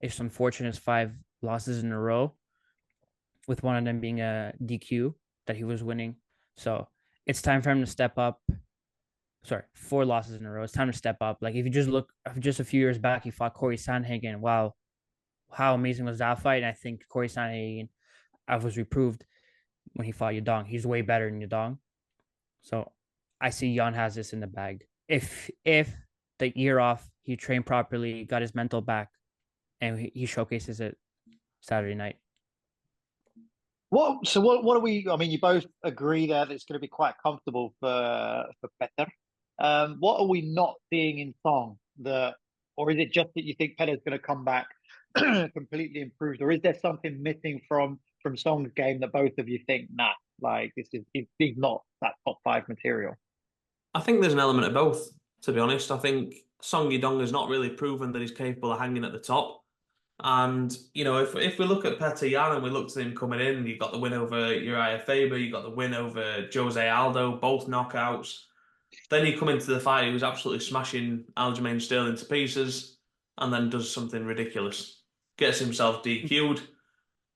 It's unfortunate 5 losses in a row, with one of them being a DQ that he was winning. So it's time for him to step up. 4 losses in a row. It's time to step up. Like, if you just look just a few years back, he fought Corey Sandhagen. Wow, how amazing was that fight? And I think Corey Sandhagen, I was reproved when he fought Yadong. He's way better than Yadong. So I see Jan has this in the bag. If the year off, He trained properly, got his mental back, and he showcases it Saturday night. What do we? I mean, you both agree there that it's going to be quite comfortable for Petter. What are we not seeing in Song that, or is it just that you think Petter's going to come back completely improved, or is there something missing from Song's game that both of you think, nah, like he's not that top 5 material? I think there's an element of both, to be honest. I think Song Yadong has not really proven that he's capable of hanging at the top. And, you know, if we look at Petr Yan and we look to him coming in, you got the win over Uriah Faber, you got the win over Jose Aldo, both knockouts. Then you come into the fight, he was absolutely smashing Aljamain Sterling to pieces, and then does something ridiculous. Gets himself DQ'd,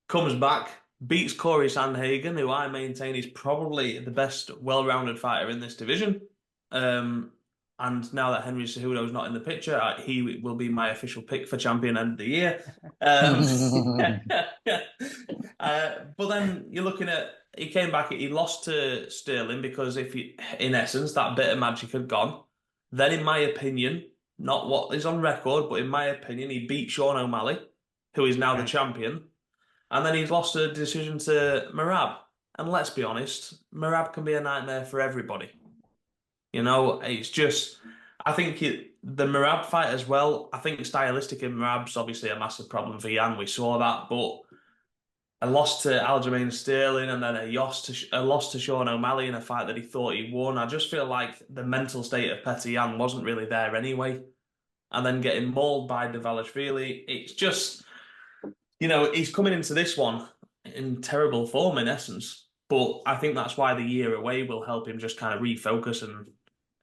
comes back, beats Corey Sandhagen, who I maintain is probably the best well-rounded fighter in this division. And now that Henry Cejudo's not in the picture, he will be my official pick for champion end of the year. But then you're looking at, he came back, he lost to Sterling because in essence, that bit of magic had gone. Then in my opinion, not what is on record, but in my opinion, he beat Sean O'Malley, who is now the champion. And then he's lost a decision to Merab. And let's be honest, Merab can be a nightmare for everybody. You know, it's just, I think the Merab fight as well, I think stylistic in Merab's obviously a massive problem for Yan. We saw that, but a loss to Aljamain Sterling and then a loss to Sean O'Malley in a fight that he thought he won. I just feel like the mental state of Petr Yan wasn't really there anyway. And then getting mauled by Dvalishvili, it's just, you know, he's coming into this one in terrible form in essence. But I think that's why the year away will help him just kind of refocus. And,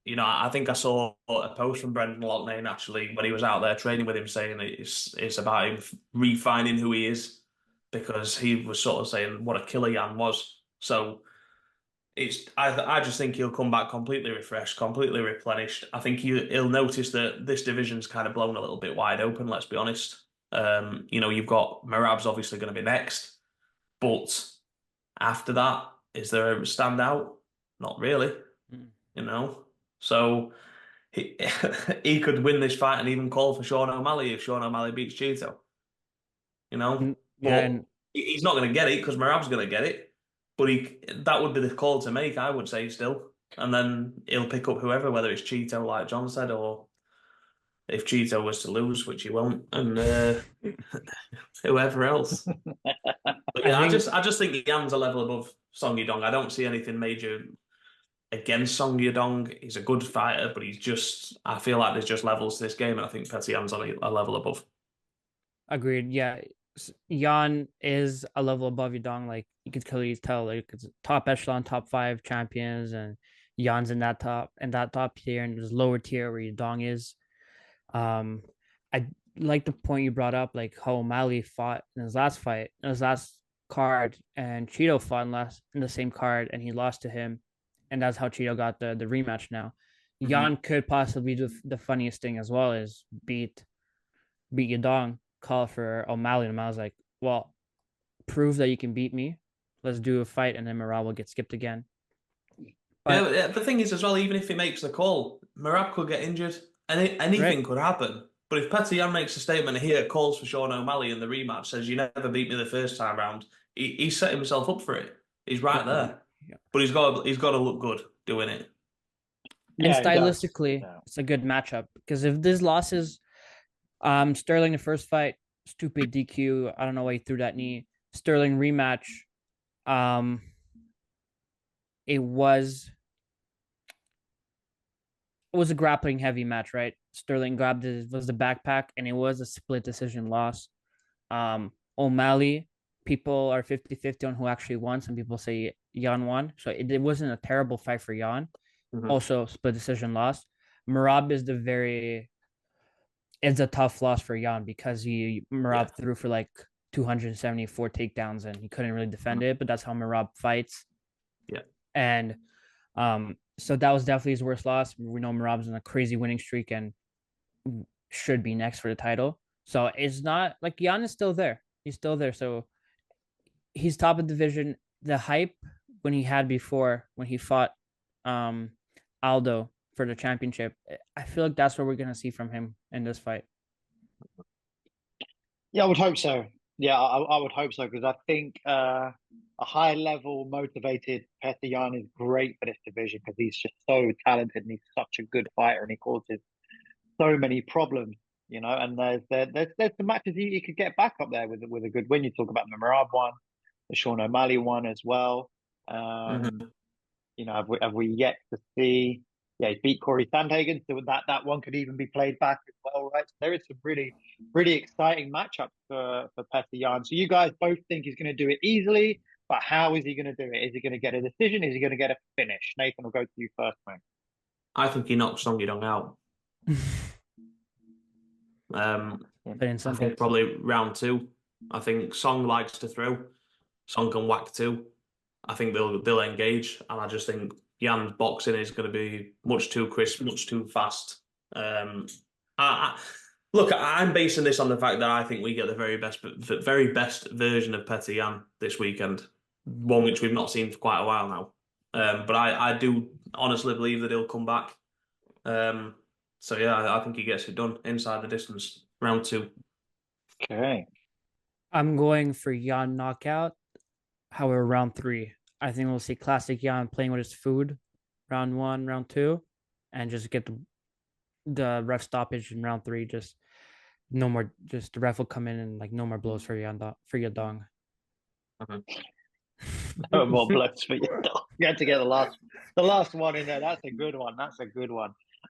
you know, I think I saw a post from Brendan Loughnane actually when he was out there training with him saying it's about him refining who he is, because he was sort of saying what a killer Yan was. So I just think he'll come back completely refreshed, completely replenished. I think he'll notice that this division's kind of blown a little bit wide open, let's be honest. You know, you've got Merab's obviously going to be next, but after that, is there a standout? Not really, you know. So he could win this fight and even call for Sean O'Malley if Sean O'Malley beats Cheeto, you know. Yeah, but he's not going to get it because Merab's going to get it. But that would be the call to make, I would say, still. And then he'll pick up whoever, whether it's Cheeto, like John said, or if Cheeto was to lose, which he won't, and whoever else. But yeah, I just think Yan's a level above Song Yadong. I don't see anything major against Song Yadong. He's a good fighter, but I feel like there's just levels to this game, and I think Petr Yan's a level above. Agreed. Yeah, Yan is a level above Yadong. Like you could clearly tell, like it's top echelon, top 5 champions, and Yan's in that top tier, and there's lower tier where Yadong is. I like the point you brought up, like how O'Malley fought in his last card, and Cheeto fought in the same card, and he lost to him, and that's how Cheeto got the rematch now. Mm-hmm. Yan could possibly do the funniest thing as well, is beat Yadong, call for O'Malley, and O'Malley's like, well, prove that you can beat me. Let's do a fight, and then Merab will get skipped again. But yeah, the thing is as well, even if he makes the call, Merab could get injured. Anything could happen. But if Petr Yan makes a statement here, calls for Sean O'Malley in the rematch, says you never beat me the first time round, he set himself up for it. He's right there. Yeah. But he's got to look good doing it. And stylistically, it's a good matchup, because if this losses, Sterling the first fight, stupid DQ, I don't know why he threw that knee. Sterling rematch, it was a grappling heavy match, right? Sterling grabbed the backpack, and it was a split decision loss. O'Malley, people are 50-50 on who actually won. Some people say Yan won. So it wasn't a terrible fight for Yan. Mm-hmm. Also split decision loss. Merab is a tough loss for Yan, because Merab threw for like 274 takedowns and he couldn't really defend it, but that's how Merab fights. Yeah. And so that was definitely his worst loss. We know Merab's in a crazy winning streak and should be next for the title. So it's not like Yan is still there. He's still there. So he's top of the division. The hype when he had before, when he fought Aldo for the championship. I feel like that's what we're gonna see from him in this fight. Yeah, I would hope so. Yeah, I would hope so because I think a high level motivated Petr Yan is great for this division because he's just so talented and he's such a good fighter and he causes so many problems, you know. And there's the matches he could get back up there with a good win. You talk about the Merab one, the Sean O'Malley one as well. You know, have we yet to see? Yeah, he beat Corey Sandhagen, so that one could even be played back as well, right? So there is some really exciting matchups for Petr Yan. So you guys both think he's going to do it easily, but how is he going to do it? Is he going to get a decision? Is he going to get a finish? Nathan, will go to you first, mate. I think he knocks Song Yadong out. I think probably round 2. I think Song likes to throw. Song can whack too. I think they'll engage, and I just think Yan's boxing is going to be much too crisp, much too fast. Look, I'm basing this on the fact that I think we get the very best version of Petr Yan this weekend, one which we've not seen for quite a while now. But I do honestly believe that he'll come back. So yeah, I think he gets it done inside the distance, round 2. Okay. I'm going for Yan knockout. However, round 3, I think we'll see classic Yan playing with his food, round 1, round 2, and just get the ref stoppage in round 3. Just no more. Just the ref will come in and like no more blows for Yadong. No more blows for Yadong. You had to get the last one in there. That's a good one.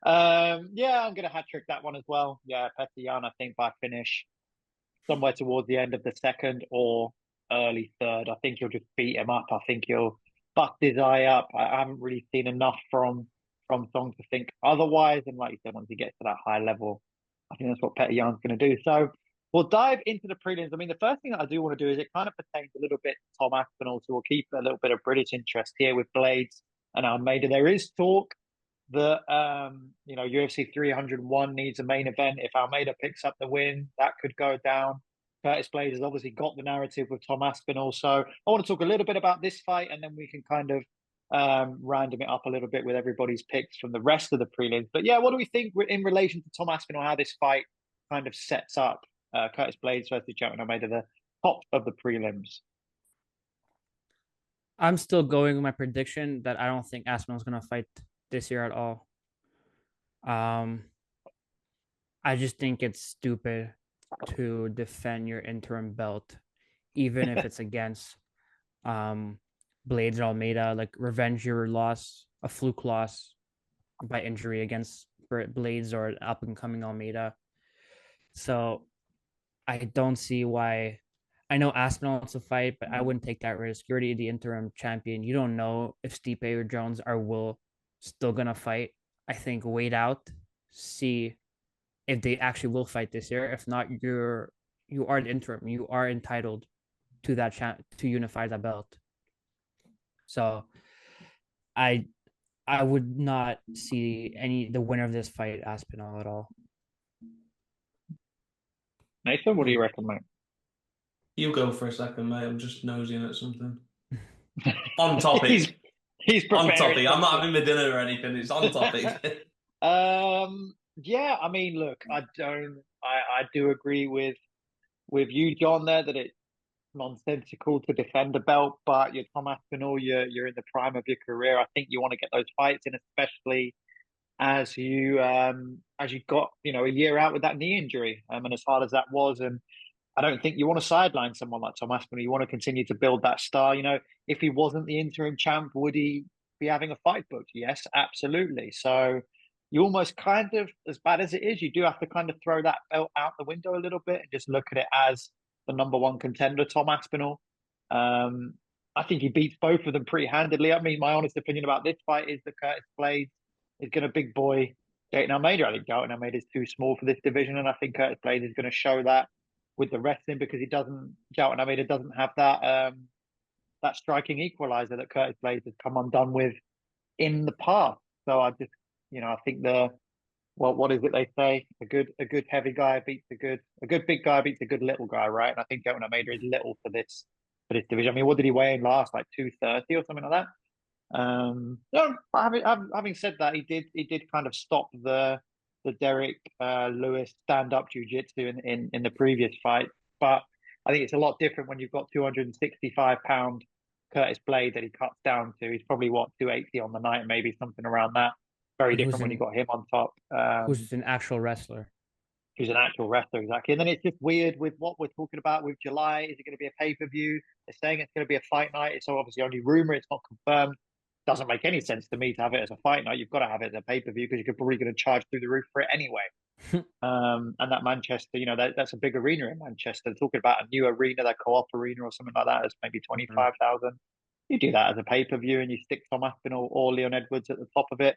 Yeah, I'm gonna hat trick that one as well. Yeah, Petr Yan, I think by finish somewhere towards the end of the second or early third. I think he'll just beat him up. I think he'll bust his eye up. I haven't really seen enough from Song to think otherwise. And like you said, once he gets to that high level, I think that's what Petr Yan's going to do. So we'll dive into the prelims. I mean, the first thing that I do want to do is it kind of pertains a little bit to Tom Aspinall, so we'll keep a little bit of British interest here with Blades and Almeida. There is talk that UFC 301 needs a main event. If Almeida picks up the win, that could go down. Curtis Blades has obviously got the narrative with Tom Aspinall. So I want to talk a little bit about this fight, and then we can kind of random it up a little bit with everybody's picks from the rest of the prelims. But yeah, what do we think in relation to Tom Aspinall, how this fight kind of sets up Curtis Blades versus Jailton Almeida, the top of the prelims? I'm still going with my prediction that I don't think Aspinall's going to fight this year at all. I just think it's stupid to defend your interim belt, even if it's against Blades or Almeida. Like, revenge your loss, a fluke loss by injury against Blades or up and coming Almeida. So I don't see why. I know Aspinall wants to fight, but I wouldn't take that risk. You're already the interim champion. You don't know if Stipe or Jones are still gonna fight. I think wait out, see if they actually will fight this year. If not, you are the interim. You are entitled to that to unify that belt. So I would not see the winner of this fight Aspinall at all. Nathan, what do you reckon, mate? You go for a second, mate. I'm just nosing at something. On topic. He's on topic. I'm not having my dinner or anything. It's on topic. Yeah, I mean, look, I do agree with you, John, there that it's nonsensical to defend the belt, but you're Tom Aspinall, you're in the prime of your career. I think you want to get those fights in, especially as you got a year out with that knee injury, and as hard as that was, and I don't think you want to sideline someone like Tom Aspinall. You want to continue to build that star. If he wasn't the interim champ, would he be having a fight booked? Yes, absolutely. So you almost kind of, as bad as it is, you do have to kind of throw that belt out the window a little bit and just look at it as the number one contender, Tom Aspinall. I think he beats both of them pretty handedly. I mean, my honest opinion about this fight is that Curtis Blades is going to big boy Jailton Almeida. I think Jailton Almeida is too small for this division, and I think Curtis Blades is going to show that with the wrestling, because Jailton Almeida doesn't have that striking equalizer that Curtis Blades has come undone with in the past. So I just, I think what is it they say? A good heavy guy beats a good big guy beats a good little guy, right? And I think Jailton Almeida is little for this division. I mean, what did he weigh in last? Like 230 or something like that? No, having said that, he did kind of stop the Derek Lewis stand up jiu-jitsu in the previous fight, but I think it's a lot different when you've got 265-pound Curtis Blade that he cuts down to. He's probably what 280 on the night, maybe something around that. Very different when you got him on top. Who's an actual wrestler. Who's an actual wrestler, exactly. And then it's just weird with what we're talking about with July. Is it going to be a pay-per-view? They're saying it's going to be a fight night. It's obviously only rumor. It's not confirmed. Doesn't make any sense to me to have it as a fight night. You've got to have it as a pay-per-view because you're probably going to charge through the roof for it anyway. And that Manchester, that's a big arena in Manchester. They're talking about a new arena, that Co-op arena or something like that. It's maybe 25,000. You do that as a pay-per-view and you stick Tom Aspinall or Leon Edwards at the top of it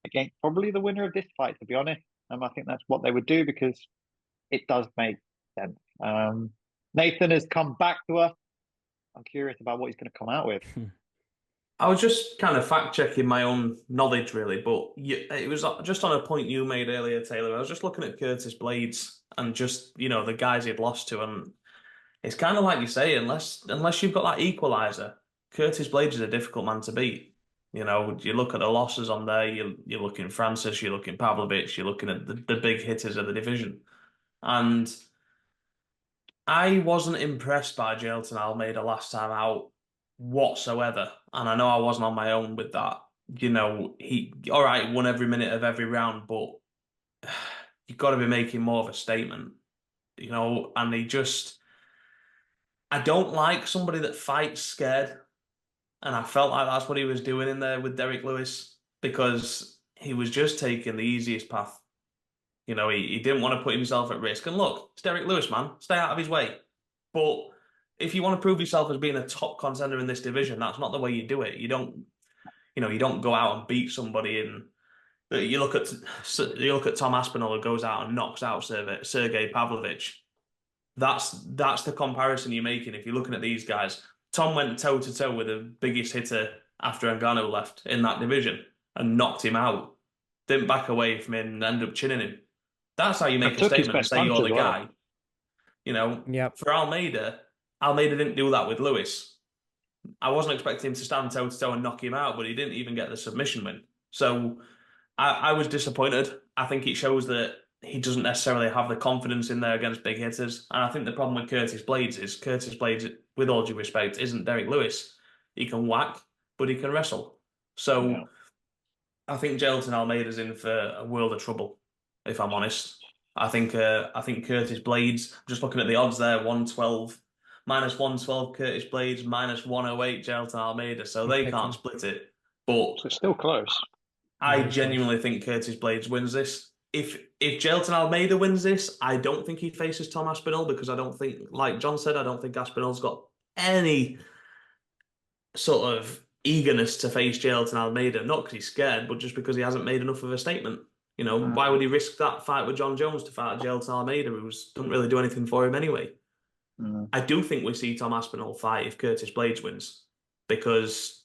against probably the winner of this fight, to be honest. I think that's what they would do because it does make sense. Nathan has come back to us. I'm curious about what he's going to come out with. I was just kind of fact-checking my own knowledge, really, but it was just on a point you made earlier, Taylor. I was just looking at Curtis Blades and just, the guys he'd lost to, and it's kind of like you say, unless you've got that equaliser, Curtis Blades is a difficult man to beat. You look at the losses on there, you're looking Francis, you're looking Pavlovich, you're looking at the big hitters of the division. And I wasn't impressed by Jailton Almeida last time out whatsoever. And I know I wasn't on my own with that. He, all right, won every minute of every round, but you've got to be making more of a statement, and I don't like somebody that fights scared. And I felt like that's what he was doing in there with Derek Lewis because he was just taking the easiest path. He didn't want to put himself at risk. And look, it's Derek Lewis, man. Stay out of his way. But if you want to prove yourself as being a top contender in this division, that's not the way you do it. You don't go out and beat somebody in. You look at Tom Aspinall who goes out and knocks out Sergey Pavlovich. That's the comparison you're making if you're looking at these guys. Tom went toe-to-toe with the biggest hitter after Ngannou left in that division and knocked him out. Didn't back away from him and end up chinning him. That's how you make a statement and say you're the guy. Yep. For Almeida didn't do that with Lewis. I wasn't expecting him to stand toe-to-toe and knock him out, but he didn't even get the submission win. So I was disappointed. I think it shows that he doesn't necessarily have the confidence in there against big hitters. And I think the problem with Curtis Blades, with all due respect, isn't Derek Lewis. He can whack, but he can wrestle. So yeah. I think Jailton Almeida's in for a world of trouble, if I'm honest. I think Curtis Blades, just looking at the odds there, 112, minus 112 Curtis Blades, minus 108 Jailton Almeida. So they can't split it. But it's still close. I genuinely think Curtis Blades wins this. If Jailton Almeida wins this, I don't think he faces Tom Aspinall because I don't think, like John said, I don't think Aspinall's got any sort of eagerness to face Jailton Almeida. Not because he's scared, but just because he hasn't made enough of a statement. Why would he risk that fight with John Jones to fight Jailton Almeida, who doesn't really do anything for him anyway? I do think we see Tom Aspinall fight if Curtis Blades wins because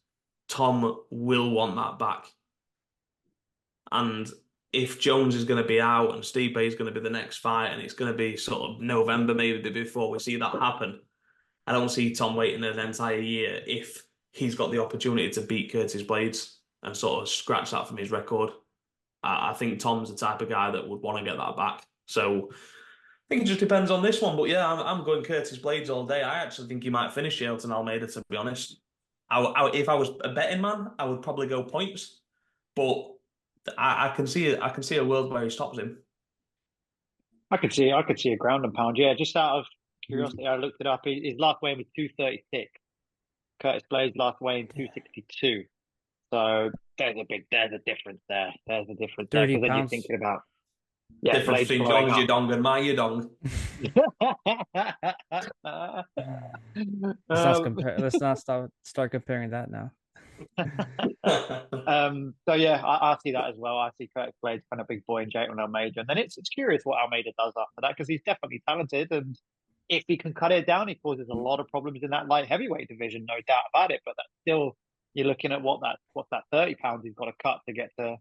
Tom will want that back. And if Jones is going to be out and Stipe is going to be the next fight and it's going to be sort of November maybe before we see that happen, I don't see Tom waiting an entire year if he's got the opportunity to beat Curtis Blades and sort of scratch that from his record. I think Tom's the type of guy that would want to get that back. So I think it just depends on this one. But yeah, I'm going Curtis Blades all day. I actually think he might finish Jailton Almeida, to be honest. If I was a betting man, I would probably go points. But I can see a world where he stops him. I could see a ground and pound. Yeah, just out of curiosity, I looked it up. His last weigh-in was 236. Curtis Blades' last weigh-in 262. So there's a difference there. There's a difference there because then you're thinking about difference between John's Yudong and my Yudong. Let's not start comparing that now. So yeah, I see that as well. I see Curtis Blades kind of big boy in Jailton Almeida, and then it's curious what Almeida does after that because he's definitely talented, and if he can cut it down, he causes a lot of problems in that light heavyweight division, no doubt about it. But that's still, you're looking at what's that 30 pounds he's got to cut to get to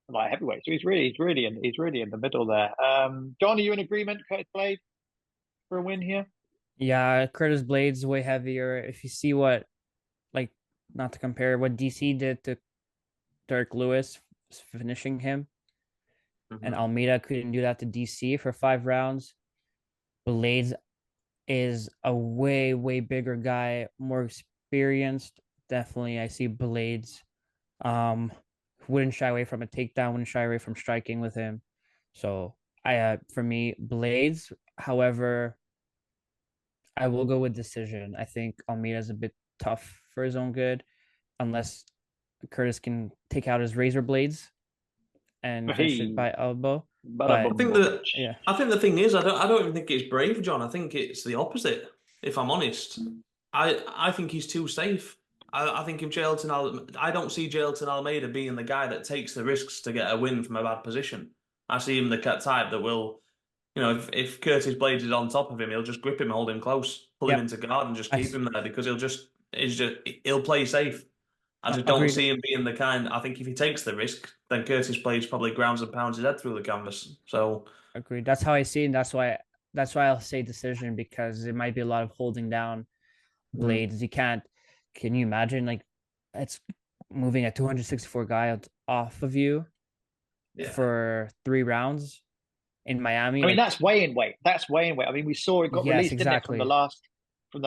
light heavyweight. So he's really in the middle there. John, are you in agreement, Curtis Blades, for a win here? Yeah, Curtis Blades way heavier. If you see what not to compare what DC did to Derek Lewis, finishing him, and Almeida couldn't do that to DC for 5 rounds. Blades is a way, way bigger guy, more experienced. Definitely, I see Blades. Wouldn't shy away from a takedown, wouldn't shy away from striking with him. So for me, Blades. However, I will go with decision. I think Almeida's a bit tough for his own good, unless Curtis can take out his razor blades and finish it by elbow. But I think yeah, I think the thing is, I don't even think it's brave, John. I think it's the opposite. If I'm honest, I think he's too safe. I think if I don't see Jailton Almeida being the guy that takes the risks to get a win from a bad position. I see him the type that will, if Curtis Blades is on top of him, he'll just grip him, hold him close, pull him into guard, and just keep him there because he'll play safe. I just don't see him being the kind. I think if he takes the risk, then Curtis Blades probably grounds and pounds his head through the canvas. So agreed. That's how I see it. And that's why I'll say decision, because it might be a lot of holding down Blades. You can't. Can you imagine, like, it's moving a 264 guy off of you for 3 rounds in Miami? I mean, that's weighing weight. That's weighing weight. I mean, we saw it got released, didn't it, from the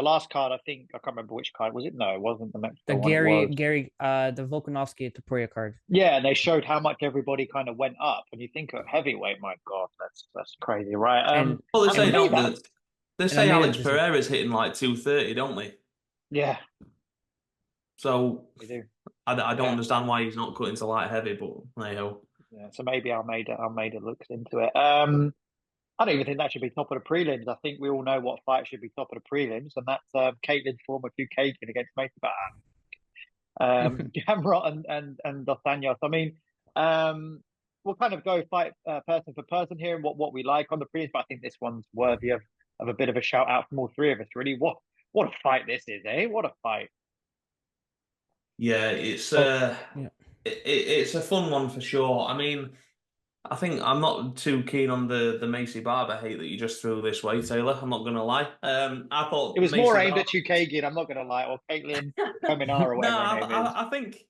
last card? I think I can't remember which card was it. No, it wasn't the Mexico one. The Volkanovski to Poirier card. Yeah, and they showed how much everybody kind of went up. And you think of heavyweight, my God, that's crazy, right? Well, they say Alex Pereira's hitting like 230, don't they? Yeah. So we do. I don't understand why he's not cut into light heavy, but anyhow. Yeah, so maybe Almeida looks into it. I don't even think that should be top of the prelims. I think we all know what fight should be top of the prelims, and that's Caitlin former Kukagian against Mesa Gamrot and Dos Anjos. I mean, we'll kind of go fight person for person here and what we like on the prelims, but I think this one's worthy of a bit of a shout out from all three of us. Really, what a fight this is, eh? What a fight! Yeah, it's it's a fun one for sure. I mean, I think I'm not too keen on the Macy Barber hate that you just threw this way, Taylor. I'm not gonna lie. I thought it was more aimed at Chukagian. I'm not gonna lie, or Caitlin Kominar or whatever her name is. I think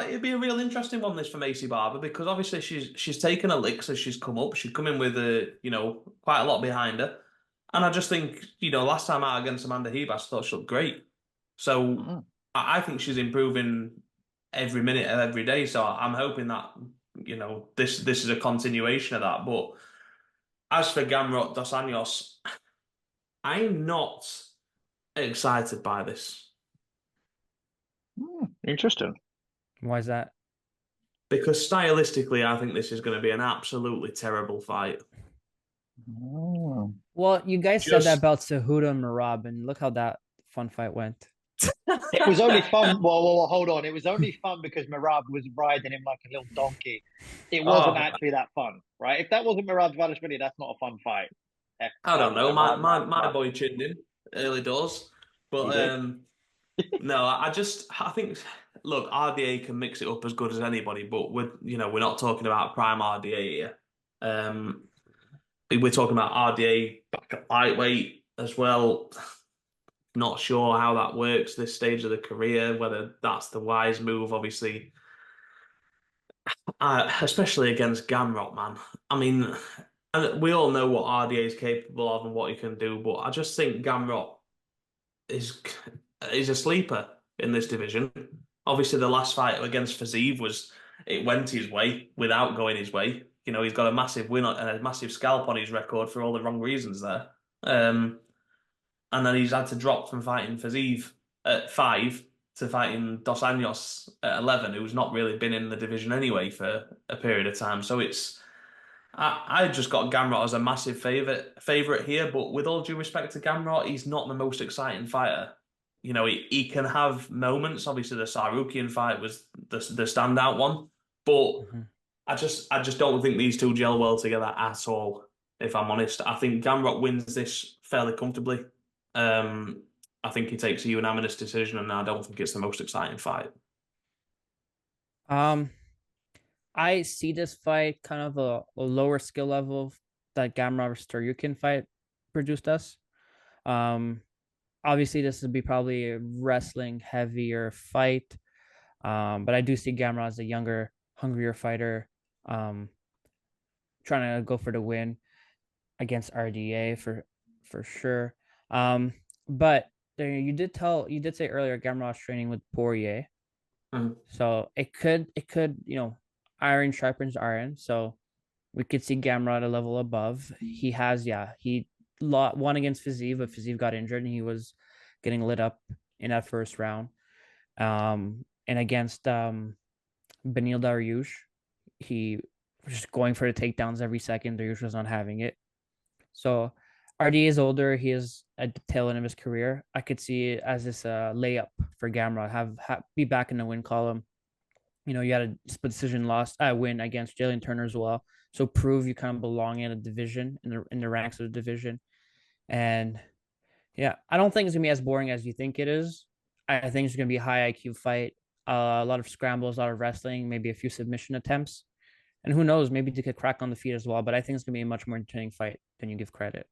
it'd be a real interesting one this for Macy Barber because obviously she's taken a lick, so she's come up. She's come in with quite a lot behind her, and I just think last time out against Amanda Hebas, I thought she looked great. So I think she's improving every minute of every day. So I'm hoping that this is a continuation of that. But as for Gamrot Dos Anjos, I'm not excited by this. Interesting. Why is that? Because stylistically, I think this is going to be an absolutely terrible fight. Well, you guys said that about Cejudo and Merab, and look how that fun fight went. It was only fun. Well, hold on. It was only fun because Merab was riding him like a little donkey. It wasn't actually that fun, right? If that wasn't Merab Dvalishvili, that's not a fun fight. I don't know. My boy chinned him early doors, but no, I think look, RDA can mix it up as good as anybody, but we're not talking about prime RDA here. We're talking about RDA back at lightweight as well. Not sure how that works this stage of the career, whether that's the wise move, obviously. Especially against Gamrot, man. I mean, we all know what RDA is capable of and what he can do, but I just think Gamrot is a sleeper in this division. Obviously, the last fight against Fiziev it went his way without going his way. He's got a massive win and a massive scalp on his record for all the wrong reasons there. And then he's had to drop from fighting Fiziev at 5 to fighting Dos Anjos at 11, who's not really been in the division anyway for a period of time. So I just got Gamrot as a massive favourite here, but with all due respect to Gamrot, he's not the most exciting fighter. He can have moments. Obviously, the Sarukian fight was the standout one, but I just don't think these two gel well together at all. If I'm honest, I think Gamrot wins this fairly comfortably. I think he takes a unanimous decision, and I don't think it's the most exciting fight. I see this fight kind of a lower skill level that Gamrot Storyukin fight produced us. Obviously, this would be probably a wrestling heavier fight. But I do see Gamrot as a younger, hungrier fighter, trying to go for the win against RDA for sure. But there, you did say earlier Gamrot's training with Poirier, so it could iron sharpens iron. So we could see Gamrot a level above. He won against Fiziev, but Fiziev got injured and he was getting lit up in that first round. And against Benil Dariush, he was just going for the takedowns every second. Dariush was not having it. So RDA is older. He is at the tail end of his career. I could see it as this layup for Gamrot. Be back in the win column. You had a split decision win against Jalen Turner as well. So prove you kind of belong in a division, in the ranks of the division. And yeah, I don't think it's gonna be as boring as you think it is. I think it's gonna be a high IQ fight, a lot of scrambles, a lot of wrestling, maybe a few submission attempts, and who knows, maybe they could crack on the feet as well. But I think it's gonna be a much more entertaining fight than you give credit.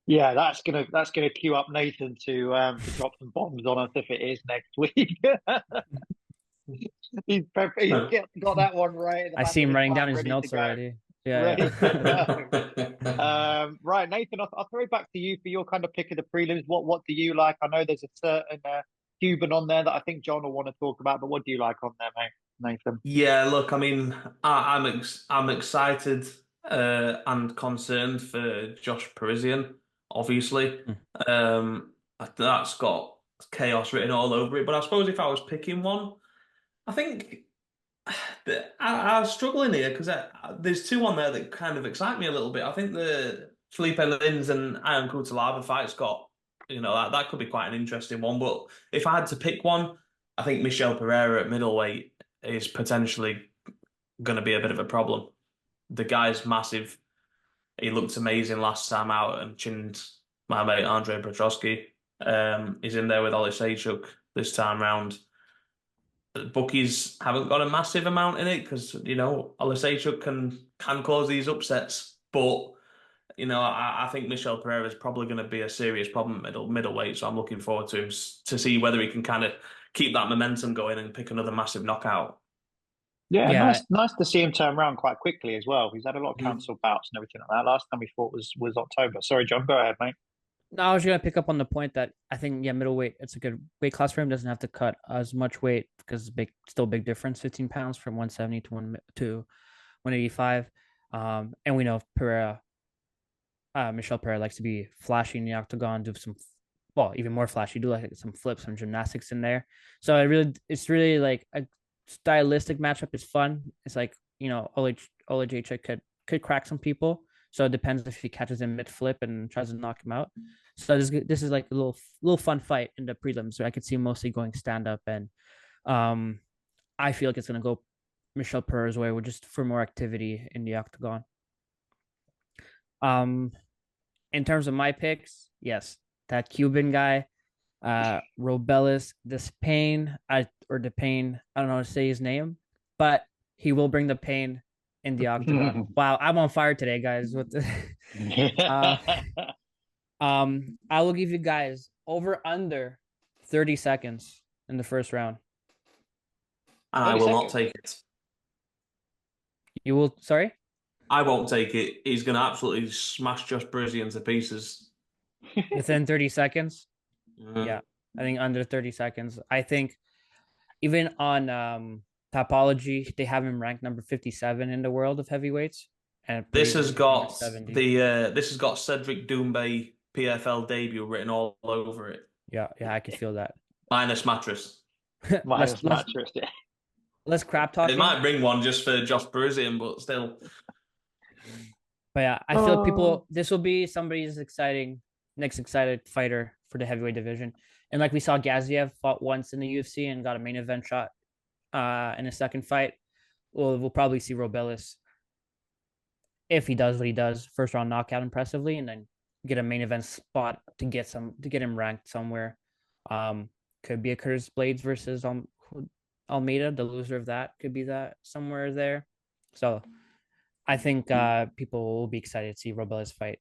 Yeah, that's gonna cue up Nathan to drop some bombs on us if it is next week. He's got that one right. I see him writing down his notes already. Yeah. Right, Nathan, I'll throw it back to you for your kind of pick of the prelims. What do you like? I know there's a certain Cuban on there that I think John will want to talk about, but what do you like on there, mate, Nathan? Yeah, look, I mean, I'm excited and concerned for Josh Parisian, obviously. That's got chaos written all over it. But I suppose if I was picking one, I think I was struggling here because there's two on there that kind of excite me a little bit. I think the Felipe Lins and Ion Cutelaba fight's got, that could be quite an interesting one. But if I had to pick one, I think Michel Pereira at middleweight is potentially going to be a bit of a problem. The guy's massive. He looked amazing last time out and chinned my mate Andre Petrosky. He's in there with Ollie Sejchuk this time round. The bookies haven't got a massive amount in it because, Ollie Sejchuk can cause these upsets. But, I think Michel Pereira is probably going to be a serious problem at middleweight. So I'm looking forward to him to see whether he can kind of keep that momentum going and pick another massive knockout. Yeah. Nice to see him turn around quite quickly as well. He's had a lot of cancelled bouts and everything like that. Last time we fought was October. Sorry, John, go ahead, mate. No, I was gonna pick up on the point that I think middleweight, it's a good weight class for him. Doesn't have to cut as much weight because it's still a big difference, 15 pounds from 170 to 185. And we know Pereira, Michel Pereira likes to be flashy in the octagon, do some, even more flashy, do like some flips, some gymnastics in there. So it's really like a stylistic matchup. Is fun. It's like Olejniczak could crack some people. So it depends if he catches him mid flip and tries to knock him out. So this is like a little fun fight in the prelims. So I could see mostly going stand up, and I feel like it's gonna go Michel Pereira's way, with just for more activity in the octagon. In terms of my picks, yes, that Cuban guy, Robelis Despain, Despain, I don't know how to say his name, but he will bring the pain in the octagon. Wow, I'm on fire today, guys. I will give you guys over under 30 seconds in the first round. And I will not take it. You will? Sorry? I won't take it. He's going to absolutely smash Josh Parisian to pieces. Within 30 seconds? Yeah, I think under 30 seconds. I think even on Topology, they have him ranked number 57 in the world of heavyweights. And this has got Cedric Doumbé PFL debut written all over it. Yeah, I can feel that. Minus mattress. Mattress, yeah. Let's crap talk. They might bring one just for Josh Parisian, but still. But yeah, I feel this will be somebody's next excited fighter for the heavyweight division. And like we saw, Gaziev fought once in the UFC and got a main event shot in a second fight. We'll probably see Robelis, if he does what he does, first round knockout impressively, and then get a main event spot to get him ranked somewhere. Could be a Curtis Blades versus Almeida. The loser of that could be that somewhere there. So I think people will be excited to see Robelis fight.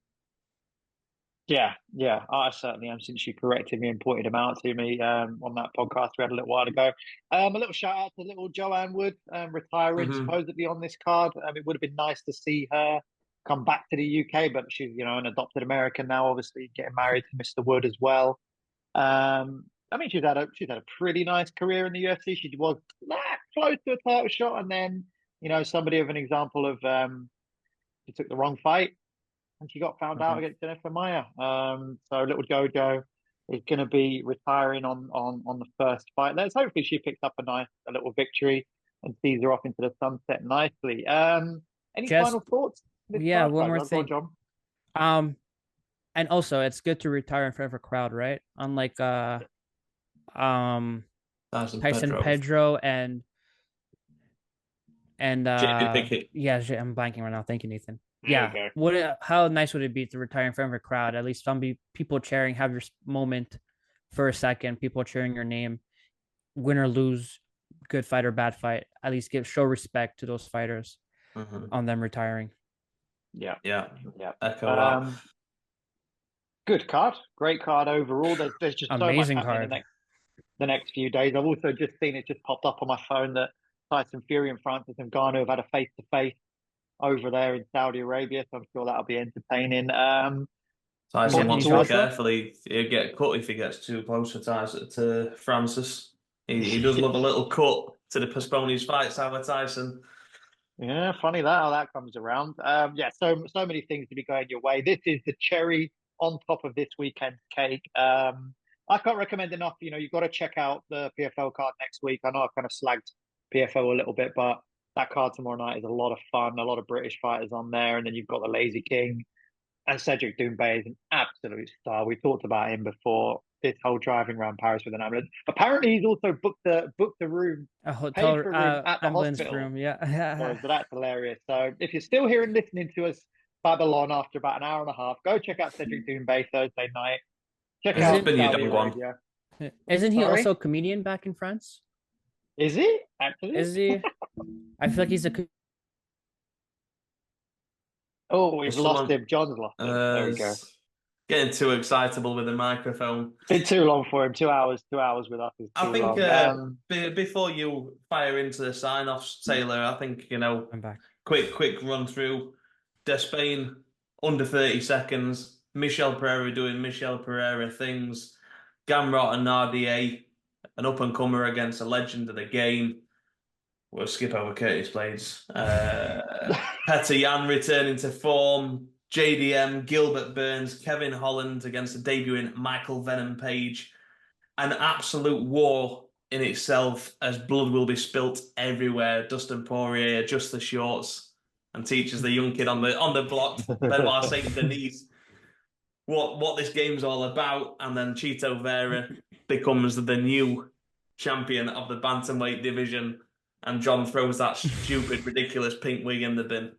Yeah, I certainly am. Since you corrected me and pointed him out to me on that podcast we had a little while ago. A little shout out to little Joanne Wood retiring supposedly on this card. It would have been nice to see her come back to the UK, but she's an adopted American now, obviously getting married to Mr. Wood as well. I mean, she's had a pretty nice career in the UFC. She was close to a title shot, and then somebody of an example of she took the wrong fight and she got found out against Jennifer Maia. So little Jojo is going to be retiring on the first fight. Hopefully she picks up a little victory and sees her off into the sunset nicely. Any final thoughts? Yeah, one more thing. John. And also it's good to retire in front of a crowd, right? Unlike Tyson Pedro and Jamie Pickett. Yeah, I'm blanking right now. Thank you, Nathan. Yeah, how nice would it be to retire in front of a crowd? At least people cheering, have your moment for a second, people cheering your name, win or lose, good fight or bad fight. At least show respect to those fighters on them retiring. Yeah. Echo that. Good card, great card overall. There's just amazing so much card. The next few days. I've also just seen it just popped up on my phone that Tyson Fury and Francis Ngannou have had a face-to-face over there in Saudi Arabia, so I'm sure that'll be entertaining. Tyson wants to be careful. He'll get cut if he gets too close to Francis. He does love a little cut to postpone his fights, Howard Tyson. Yeah, funny how that comes around. So many things to be going your way. This is the cherry on top of this weekend's cake. I can't recommend enough. You've got to check out the PFL card next week. I know I've kind of slagged PFL a little bit, but that card tomorrow night is a lot of fun. A lot of British fighters on there, and then you've got the Lazy King, and Cedric Doumbé is an absolute star. We talked about him before. This whole driving around Paris with an ambulance. Apparently, he's also booked a room, a hotel room at the ambulance hospital room. Yeah, so that's hilarious. So if you're still here and listening to us Babylon after about an hour and a half, go check out Cedric Doumbé Thursday night. Check out Saudi Arabia. Isn't he also a comedian back in France? Is he actually? Is he? I feel like he's a. Oh, we've lost him. John's lost him. There we go. Getting too excitable with the microphone. It's been too long for him. 2 hours. 2 hours with us is too long. Before you fire into the sign-offs, Taylor, I think I'm back. Quick run through. Despain under 30 seconds. Michel Pereira doing Michel Pereira things. Gamrot and RDA, an up-and-comer against a legend of the game. We'll skip over Curtis Blades. Petr Yan returning to form. JDM, Gilbert Burns, Kevin Holland against the debuting Michael Venom Page. An absolute war in itself, as blood will be spilt everywhere. Dustin Poirier adjusts the shorts and teaches the young kid on the block, Benoit Saint Denis, what this game's all about. And then Chito Vera becomes the new champion of the bantamweight division, and John throws that stupid, ridiculous pink wig in the bin.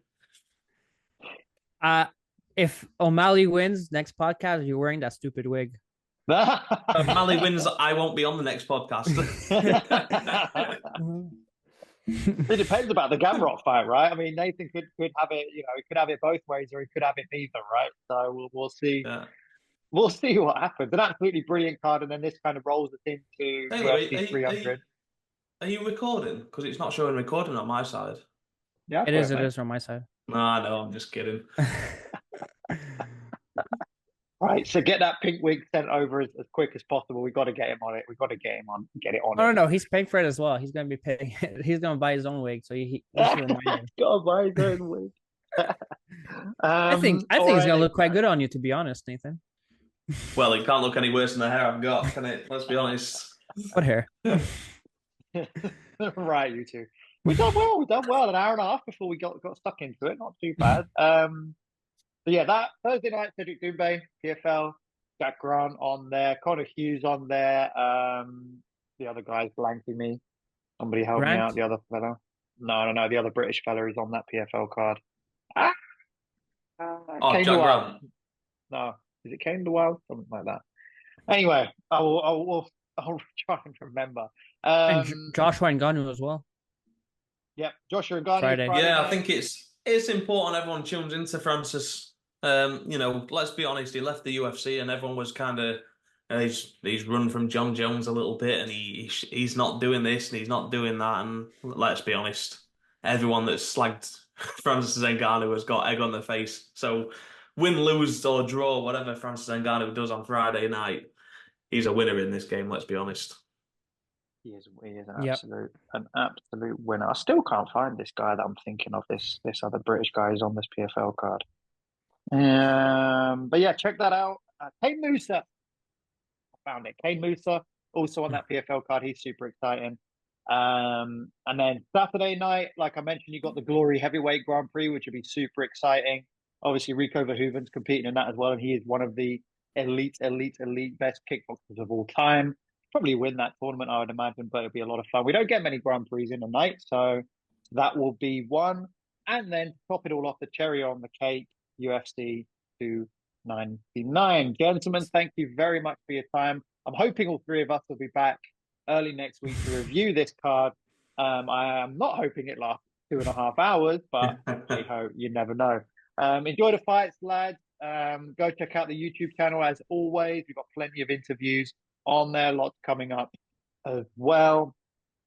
If O'Malley wins next podcast, you're wearing that stupid wig. If O'Malley wins, I won't be on the next podcast. It depends about the Gamrot fight, right? I mean, Nathan could have it, he could have it both ways, or he could have it neither, right? So we'll see. Yeah. We'll see what happens. An absolutely brilliant card, and then this kind of rolls us into UFC 300. Are you recording? Because it's not showing recording on my side. Yeah, it is on my side. No, I'm just kidding. Right, so get that pink wig sent over as quick as possible. We've got to get him on it. Get it on. No, he's paying for it as well. He's going to be paying. He's going to buy his own wig, so he got to buy his own wig. I think he's going to look quite good on you, to be honest, Nathan. Well, it can't look any worse than the hair I've got, can it? Let's be honest. What hair? Right, you two. We've done well. An hour and a half before we got stuck into it. Not too bad. So yeah, that Thursday night, Cedric Doumbé, PFL, Jack Grant on there, Connor Hughes on there. The other guy's blanking me. Somebody help me out. The other fella. No. The other British fella is on that PFL card. Jack Grant. No, is it Kane the Wild? Something like that. Anyway, I'll try and remember. And Joshua Ngannou as well. Yep, Joshua Ngannou. Friday. Yeah, I think it's important everyone tunes into Francis You know, let's be honest, he left the UFC and everyone was kind of he's run from John Jones a little bit, and he's not doing this and he's not doing that. And let's be honest, everyone that's slagged Francis Ngannou has got egg on their face. So win, lose or draw, whatever Francis Ngannou does on Friday night, he's a winner in this game. Let's be honest. He is an Yep. an absolute winner. I still can't find this guy that I'm thinking of. This other British guy who's on this PFL card. But yeah, check that out. Kane Musa, I found it. Kane Musa also on that PFL card. He's super exciting. And then Saturday night, like I mentioned, you got the Glory Heavyweight Grand Prix, which would be super exciting. Obviously, Rico Verhoeven's competing in that as well, and he is one of the elite best kickboxers of all time. Probably win that tournament, I would imagine, but it'll be a lot of fun. We don't get many Grand Prix in a night, so that will be one. And then to top it all off, the cherry on the cake, UFC 299. Gentlemen, thank you very much for your time. I'm hoping all three of us will be back early next week to review this card. I am not hoping it lasts 2.5 hours, but hey ho, you never know. Enjoy the fights, lads. Go check out the YouTube channel as always. We've got plenty of interviews on there, lots coming up as well.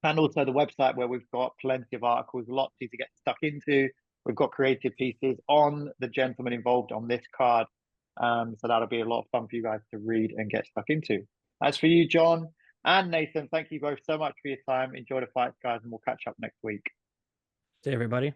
And also the website where we've got plenty of articles, lots to get stuck into. We've got creative pieces on the gentlemen involved on this card. So that'll be a lot of fun for you guys to read and get stuck into. As for you, John and Nathan, thank you both so much for your time. Enjoy the fights, guys, and we'll catch up next week. See everybody.